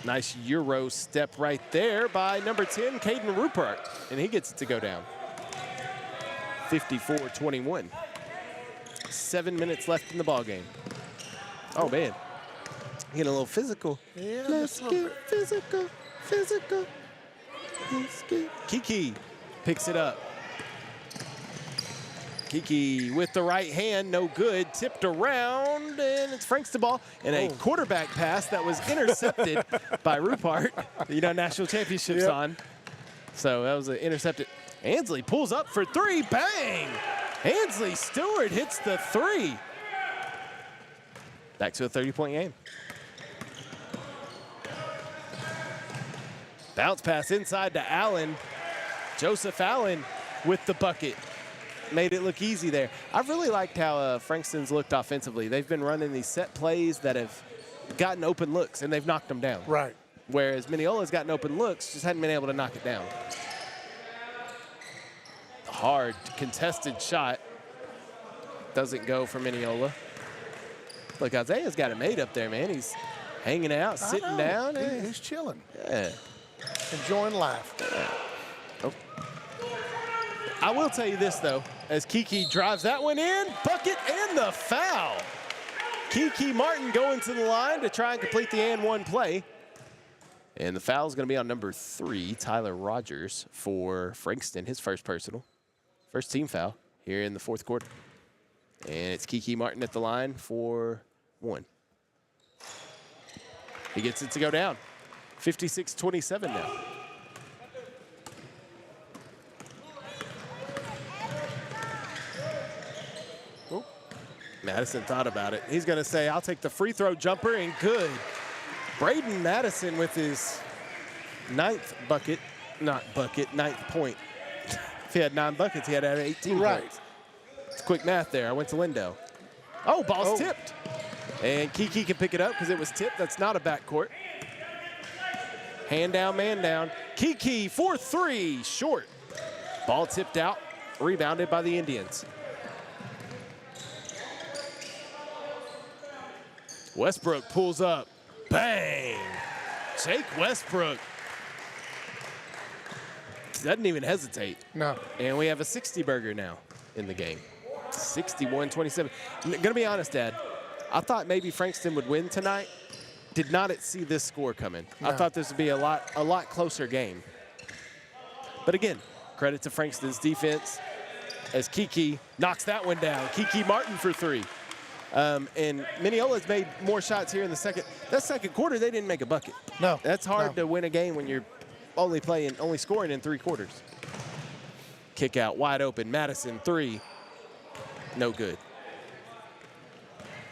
Nice Euro step right there by number 10, Caden Rupert. And he gets it to go down. 54-21. 7 minutes left in the ballgame. Oh, man. Getting a little physical. Yeah, Let's get physical, physical. Let's get. Kiki picks it up. Kiki with the right hand, no good. Tipped around, and it's Frankston ball. And a quarterback pass that was intercepted by Rupert. You know, national championships on. So that was an intercepted. Ansley pulls up for three. Bang! Ansley Stewart hits the three. Back to a 30-point game. Bounce pass inside to Allen. Joseph Allen with the bucket. Made it look easy there. I've really liked how Frankston's looked offensively. They've been running these set plays that have gotten open looks, and they've knocked them down. Right. Whereas Mineola's gotten open looks, just hadn't been able to knock it down. Hard contested shot. Doesn't go for Mineola. Look, Isaiah's got it made up there, man. He's hanging out, sitting down. He's chilling. Yeah. Enjoying life. Yeah. Oh. I will tell you this, though, as Kiki drives that one in, bucket and the foul. Kiki Martin going to the line to try and complete the and one play. And the foul is going to be on number 3, Tyler Rogers, for Frankston, his first personal. First team foul here in the fourth quarter. And it's Kiki Martin at the line for 1. He gets it to go down. 56-27 now. Madison thought about it. He's going to say, I'll take the free throw jumper, and good. Braden Madison with his 9th bucket, ninth point. If he had 9 buckets, he had to have 18 points. It's quick math there. I went to Lindo. Oh, ball's tipped. And Kiki can pick it up because it was tipped. That's not a backcourt. Hand down, man down. Kiki for 3, short. Ball tipped out, rebounded by the Indians. Westbrook pulls up. Bang! Jake Westbrook doesn't even hesitate. No. And we have a 60-burger now in the game. 61-27. Gonna be honest, Dad. I thought maybe Frankston would win tonight. Did not see this score coming. No. I thought this would be a lot closer game. But again, credit to Frankston's defense as Kiki knocks that one down. Kiki Martin for 3. And Mineola's made more shots here in the second. That second quarter, they didn't make a bucket. No. That's hard to win a game when you're only scoring in 3 quarters. Kick out wide open. Madison 3. No good.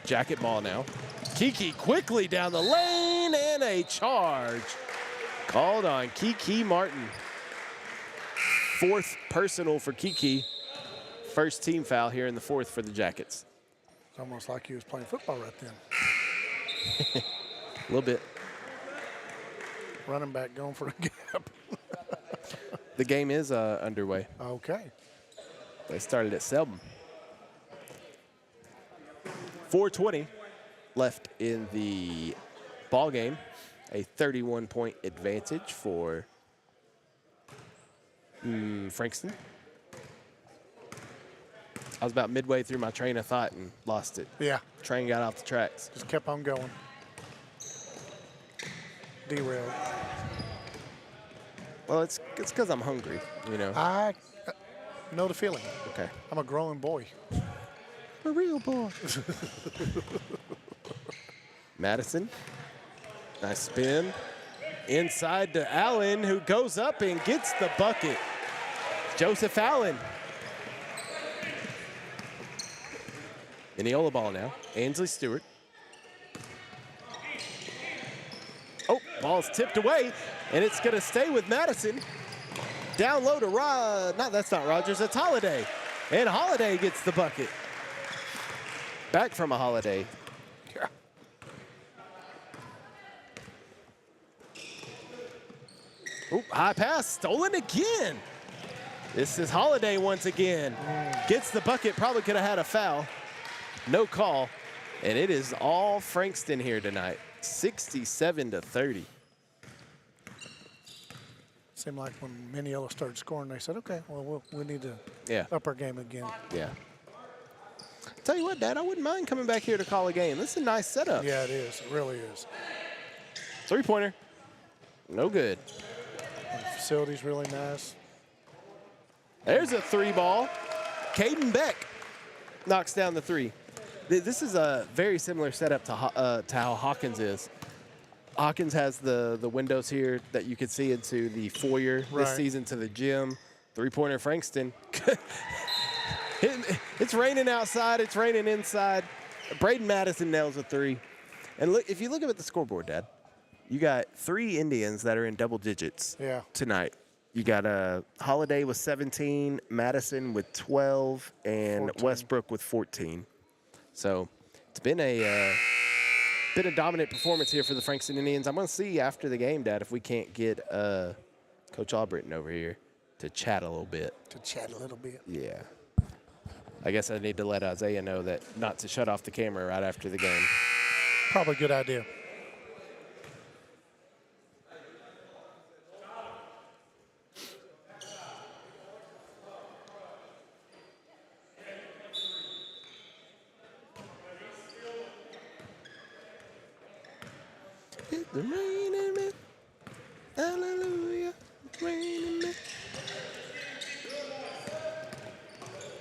Jacket ball now. Kiki quickly down the lane and a charge called on Kiki Martin. 4th personal for Kiki. First team foul here in the 4th for the Jackets. It's almost like he was playing football right then. A little bit. Running back going for a gap. The game is underway. Okay. They started at 7. 4:20 left in the ball game. A 31-point advantage for Frankston. I was about midway through my train of thought and lost it. Yeah. Train got off the tracks. Just kept on going. Derailed. Well, it's because I'm hungry, you know. I know the feeling. Okay. I'm a growing boy. A real boy. Madison. Nice spin. Inside to Allen, who goes up and gets the bucket. Joseph Allen. Mineola ball now. Ainsley Stewart. Oh, ball's tipped away, and it's going to stay with Madison. Down low to that's not Rogers, that's Holiday. And Holiday gets the bucket. Back from a Holiday. Yeah. Oop, high pass, stolen again. This is Holiday once again. Gets the bucket, probably could have had a foul. No call, and it is all Frankston here tonight. 67-30. Seemed like when Mineola started scoring, they said, okay, well, we need to up our game again. Yeah. Tell you what, Dad, I wouldn't mind coming back here to call a game. This is a nice setup. Yeah, it is. It really is. 3-pointer. No good. And the facility's really nice. There's a 3 ball. Caden Beck knocks down the 3. This is a very similar setup to how Hawkins is. Hawkins has the windows here that you could see into the foyer this season to the gym. 3-pointer Frankston. It's raining outside. It's raining inside. Braden Madison nails a 3. And look, if you look up at the scoreboard, Dad, you got 3 Indians that are in double digits tonight. You got Holiday with 17, Madison with 12, and 14. Westbrook with 14. So it's been a dominant performance here for the Frankston Indians. I'm going to see after the game, Dad, if we can't get Coach Albritton over here to chat a little bit. Yeah. I guess I need to let Isaiah know that not to shut off the camera right after the game. Probably a good idea. It's raining men. Hallelujah. It's raining men.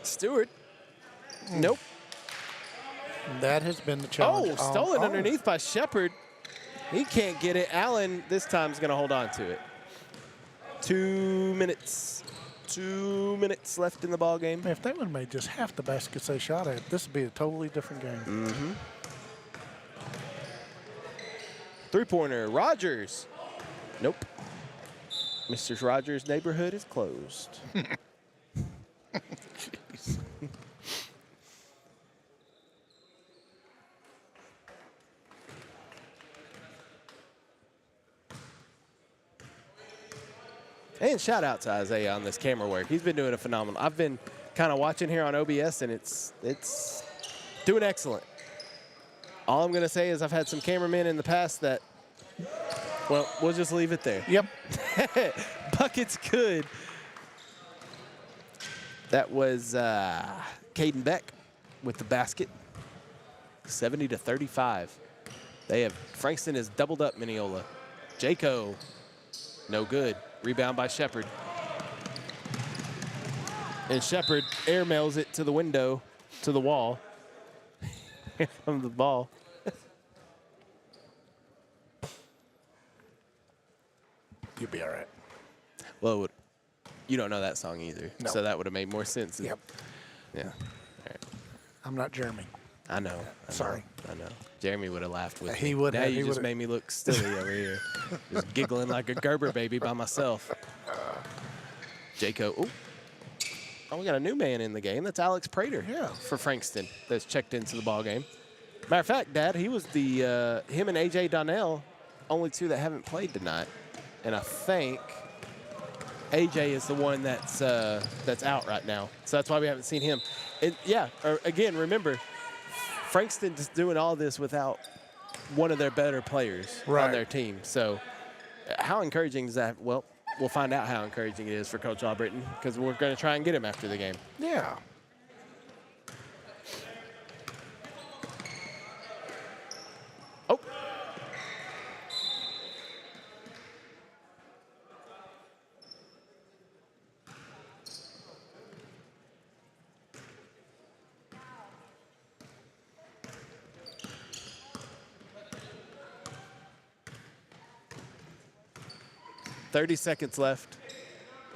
Stewart. Nope. That has been the challenge. Oh, stolen underneath by Shepard. He can't get it. Allen this time is going to hold on to it. 2 minutes. 2 minutes left in the ball game. Man, if they would have made just half the baskets they shot at, this would be a totally different game. Mm-hmm. 3-pointer, Rogers. Nope. Mr. Rogers' neighborhood is closed. Jeez. And shout out to Isaiah on this camera work. He's been doing a phenomenal. I've been kind of watching here on OBS, and it's doing excellent. All I'm going to say is I've had some cameramen in the past that, well, we'll just leave it there. Yep. Bucket's good. That was Caden Beck with the basket, 70-35. Frankston has doubled up Mineola. Jaco, no good. Rebound by Shepard. And Shepard airmails it to the window, to the wall. From the ball. You'll be all right. Well, you don't know that song either, no. So that would have made more sense. Yep. Yeah. All right. I'm not Jeremy. I know. Sorry. I know. Jeremy would have laughed with me. He would now have. You just made me look silly over here. Just giggling like a Gerber baby by myself. Jaco. Oh, we got a new man in the game. That's Alex Prater for Frankston that's checked into the ball game. Matter of fact, Dad, he was the him and A.J. Donnell, only two that haven't played tonight. And I think A.J. is the one that's out right now. So that's why we haven't seen him. And again, remember, Frankston just doing all this without one of their better players on their team. So how encouraging is that? Well, we'll find out how encouraging it is for Coach Albritton because we're going to try and get him after the game. Yeah. Oh. 30 seconds left.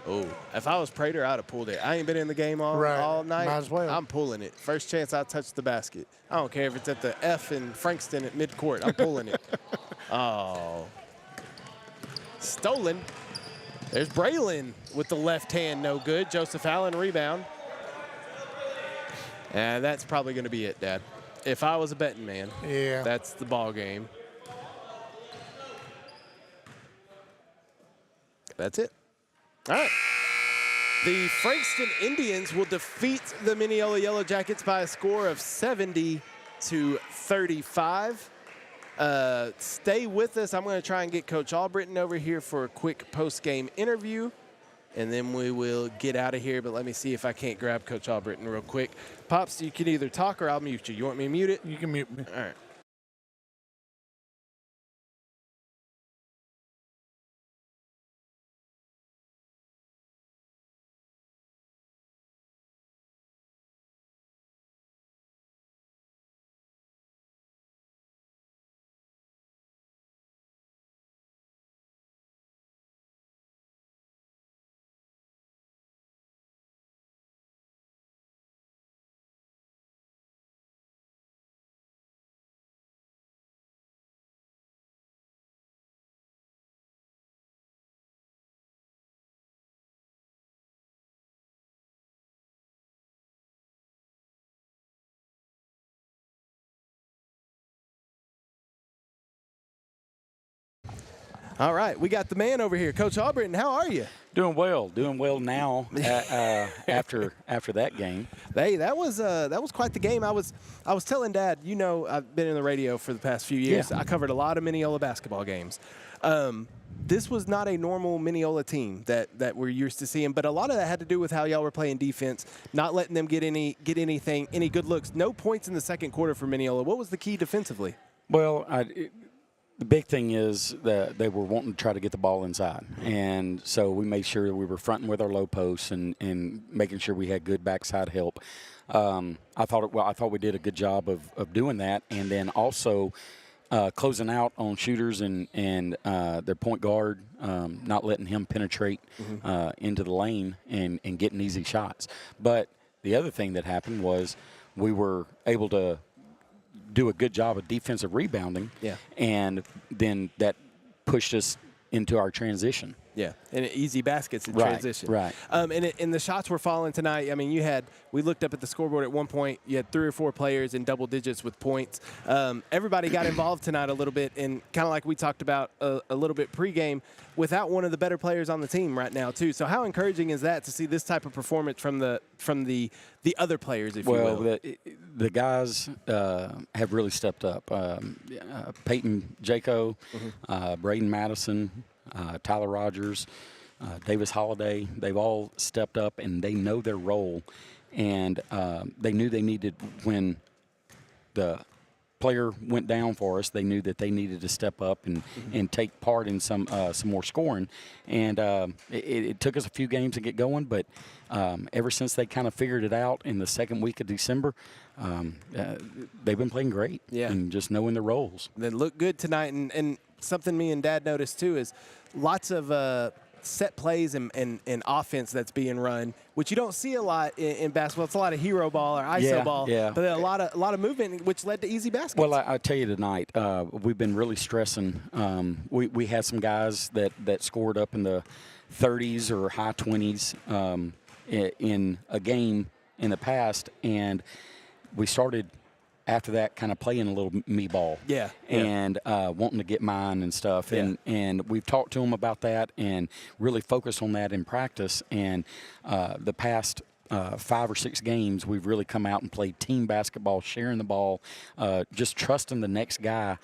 Oh, if I was Prater, I'd have pulled it. I ain't been in the game all night. Might as well. I'm pulling it. First chance I touch the basket. I don't care if it's at the F in Frankston at midcourt. I'm pulling it. Oh. Stolen. There's Braylon with the left hand, no good. Joseph Allen rebound. And that's probably going to be it, Dad. If I was a betting man, that's the ball game. That's it. All right. The Frankston Indians will defeat the Mineola Yellow Jackets by a score of 70-35. Stay with us. I'm going to try and get Coach Albritton over here for a quick post-game interview, and then we will get out of here. But let me see if I can't grab Coach Albritton real quick. Pops, you can either talk or I'll mute you. You want me to mute it? You can mute me. All right. All right, we got the man over here, Coach Albritton. How are you? Doing well now. After that game. Hey, that was quite the game. I was telling Dad, you know, I've been in the radio for the past few years. Yeah. I covered a lot of Mineola basketball games. This was not a normal Mineola team that we're used to seeing, but a lot of that had to do with how y'all were playing defense, not letting them get any good looks. No points in the second quarter for Mineola. What was the key defensively? Well, the big thing is that they were wanting to try to get the ball inside, and so we made sure we were fronting with our low posts and making sure we had good backside help. I thought we did a good job of doing that, and then also closing out on shooters and their point guard, not letting him penetrate into the lane and getting easy shots. But the other thing that happened was we were able to do a good job of defensive rebounding, and then that pushed us into our transition. Yeah, and easy baskets in Right, transition. right. And the shots were falling tonight. I mean, we looked up at the scoreboard at one point. You had 3 or 4 players in double digits with points. Everybody got involved tonight a little bit, and kind of like we talked about a little bit pregame, without one of the better players on the team right now too. So how encouraging is that to see this type of performance from the other players, if you will? Well, the guys have really stepped up. Peyton Jaco, Braden Madison, Tyler Rogers, Davis Holiday, they've all stepped up and they know their role. And they knew they needed, when the player went down for us, they knew that they needed to step up and take part in some more scoring. And it took us a few games to get going, but ever since they kind of figured it out in the second week of December, they've been playing great and just knowing their roles. They look good tonight, and something me and Dad noticed too is lots of set plays and offense that's being run, which you don't see a lot in basketball. It's a lot of hero ball or ISO ball, but a lot of movement, which led to easy baskets. Well, I tell you tonight, we've been really stressing. We had some guys that scored up in the 30s or high 20s in a game in the past, and we started after that kind of playing a little me ball and wanting to get mine and stuff. And we've talked to them about that and really focused on that in practice. And the past 5 or 6 games, we've really come out and played team basketball, sharing the ball, just trusting the next guy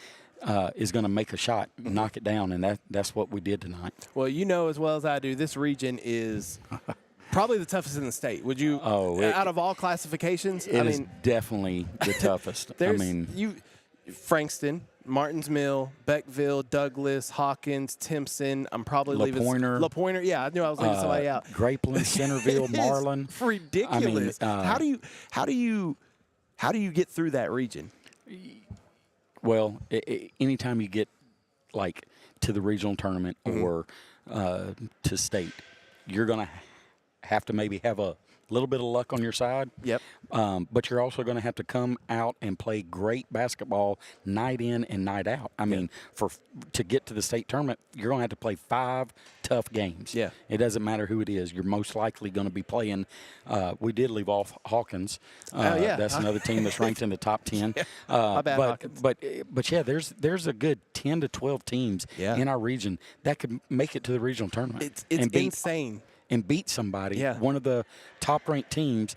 is going to make a shot, knock it down, and that's what we did tonight. Well, you know as well as I do, this region is probably the toughest in the state. Would you? Out of all classifications, it is definitely the toughest. Frankston, Martins Mill, Beckville, Douglas, Hawkins, Timpson. I'm probably leaving LaPointe. Yeah, I knew I was leaving somebody out. Grapeland, Centerville, Marlin. Ridiculous. I mean, how do you get through that region? Well, anytime you get like to the regional tournament or to state, you're going to have to maybe have a little bit of luck on your side. Yep. But you're also going to have to come out and play great basketball night in and night out. I mean, to get to the state tournament, you're going to have to play 5 tough games. Yeah. It doesn't matter who it is. You're most likely going to be playing. We did leave off Hawkins. That's another team that's ranked in the top 10. My bad, Hawkins. But yeah, there's a good 10 to 12 teams in our region that could make it to the regional tournament. It's insane. And beat somebody, one of the top-ranked teams,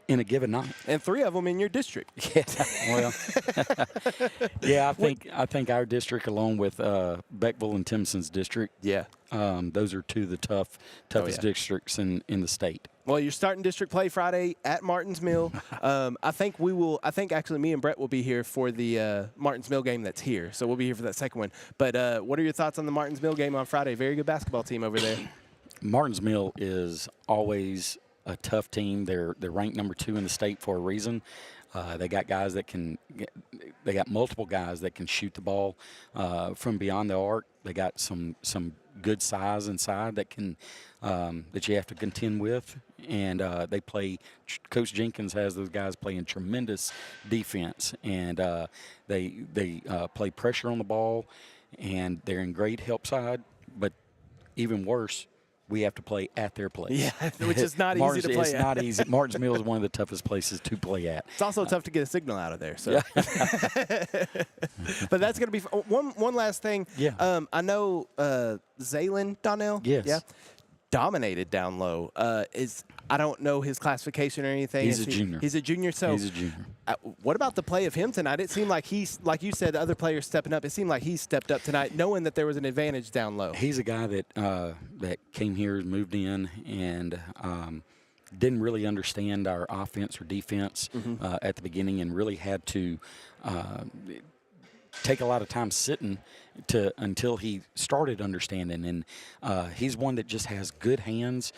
in a given night. And 3 of them in your district. Yeah, well, I think our district, along with Beckville and Timpson's district, those are 2 of the toughest districts in the state. Well, you're starting district play Friday at Martins Mill. I think actually me and Brett will be here for the Martins Mill game that's here. So we'll be here for that second one. But what are your thoughts on the Martins Mill game on Friday? Very good basketball team over there. Martins Mill is always a tough team. They're ranked number 2 in the state for a reason. They got guys they got multiple guys that can shoot the ball from beyond the arc. They got some good size inside that you have to contend with. And they play. Coach Jenkins has those guys playing tremendous defense, and they play pressure on the ball, and they're in great help side. But even worse, we have to play at their place. Yeah, which is not easy to play It's not easy. Martins Mill is one of the toughest places to play at. It's also tough to get a signal out of there. So, but that's going to be one last thing. Yeah. I know Zaylen Donnell. Yes. Yeah. Dominated down low. I don't know his classification or anything. He's a junior. He's a junior. So he's a junior. What about the play of him tonight? It seemed like he's, like you said, other players stepping up. It seemed like he stepped up tonight, knowing that there was an advantage down low. He's a guy that came here, moved in, and didn't really understand our offense or defense at the beginning, and really had to take a lot of time sitting until he started understanding. And he's one that just has good hands.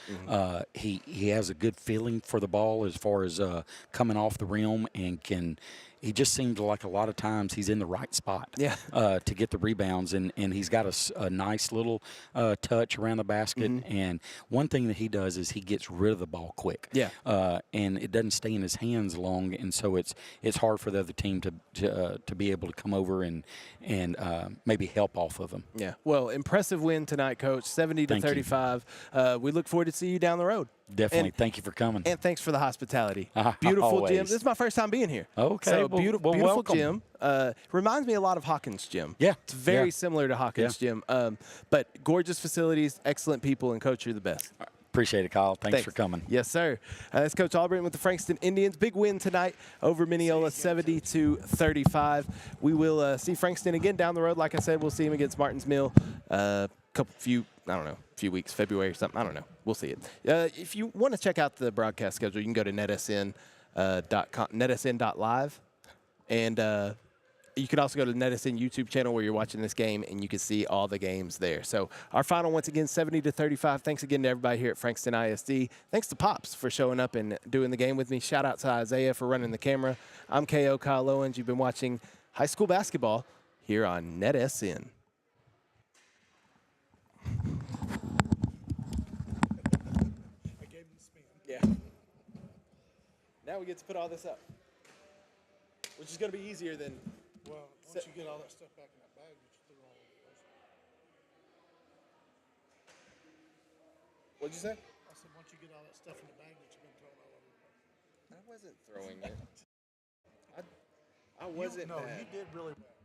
He has a good feeling for the ball as far as coming off the rim, and he just seemed like a lot of times he's in the right spot to get the rebounds, and he's got a nice little touch around the basket. And one thing that he does is he gets rid of the ball quick. And it doesn't stay in his hands long, and so it's hard for the other team to be able to come over and maybe help off of him. Yeah. Well, impressive win tonight, Coach. 70-35. We look forward to see you down the road. Definitely. Thank you for coming. And thanks for the hospitality. Beautiful gym. This is my first time being here. Okay. So well, beautiful welcome. gym. Reminds me a lot of Hawkins Gym. Yeah. It's very similar to Hawkins Gym. But gorgeous facilities, excellent people, and Coach, you're the best. Appreciate it, Kyle. Thanks for coming. Yes, sir. That's Coach Albritton with the Frankston Indians. Big win tonight over Mineola, 70-35. We will see Frankston again down the road. Like I said, we'll see him against Martins Mill few weeks, February or something. I don't know. We'll see it. If you want to check out the broadcast schedule, you can go to netsn.com, netsn.live, and you can also go to the NetSN YouTube channel where you're watching this game, and you can see all the games there. So our final, once again, 70-35. Thanks again to everybody here at Frankston ISD. Thanks to Pops for showing up and doing the game with me. Shout out to Isaiah for running the camera. I'm KO Kyle Owens. You've been watching high school basketball here on NetSN. Yeah. Now we get to put all this up, which is going to be easier than. Well, once you get all that stuff back in that bag, you threw it all over the place. What'd you say? I said, once you get all that stuff in the bag that you've been throwing all over the place. I wasn't throwing it. I wasn't. No, bad. you did really bad.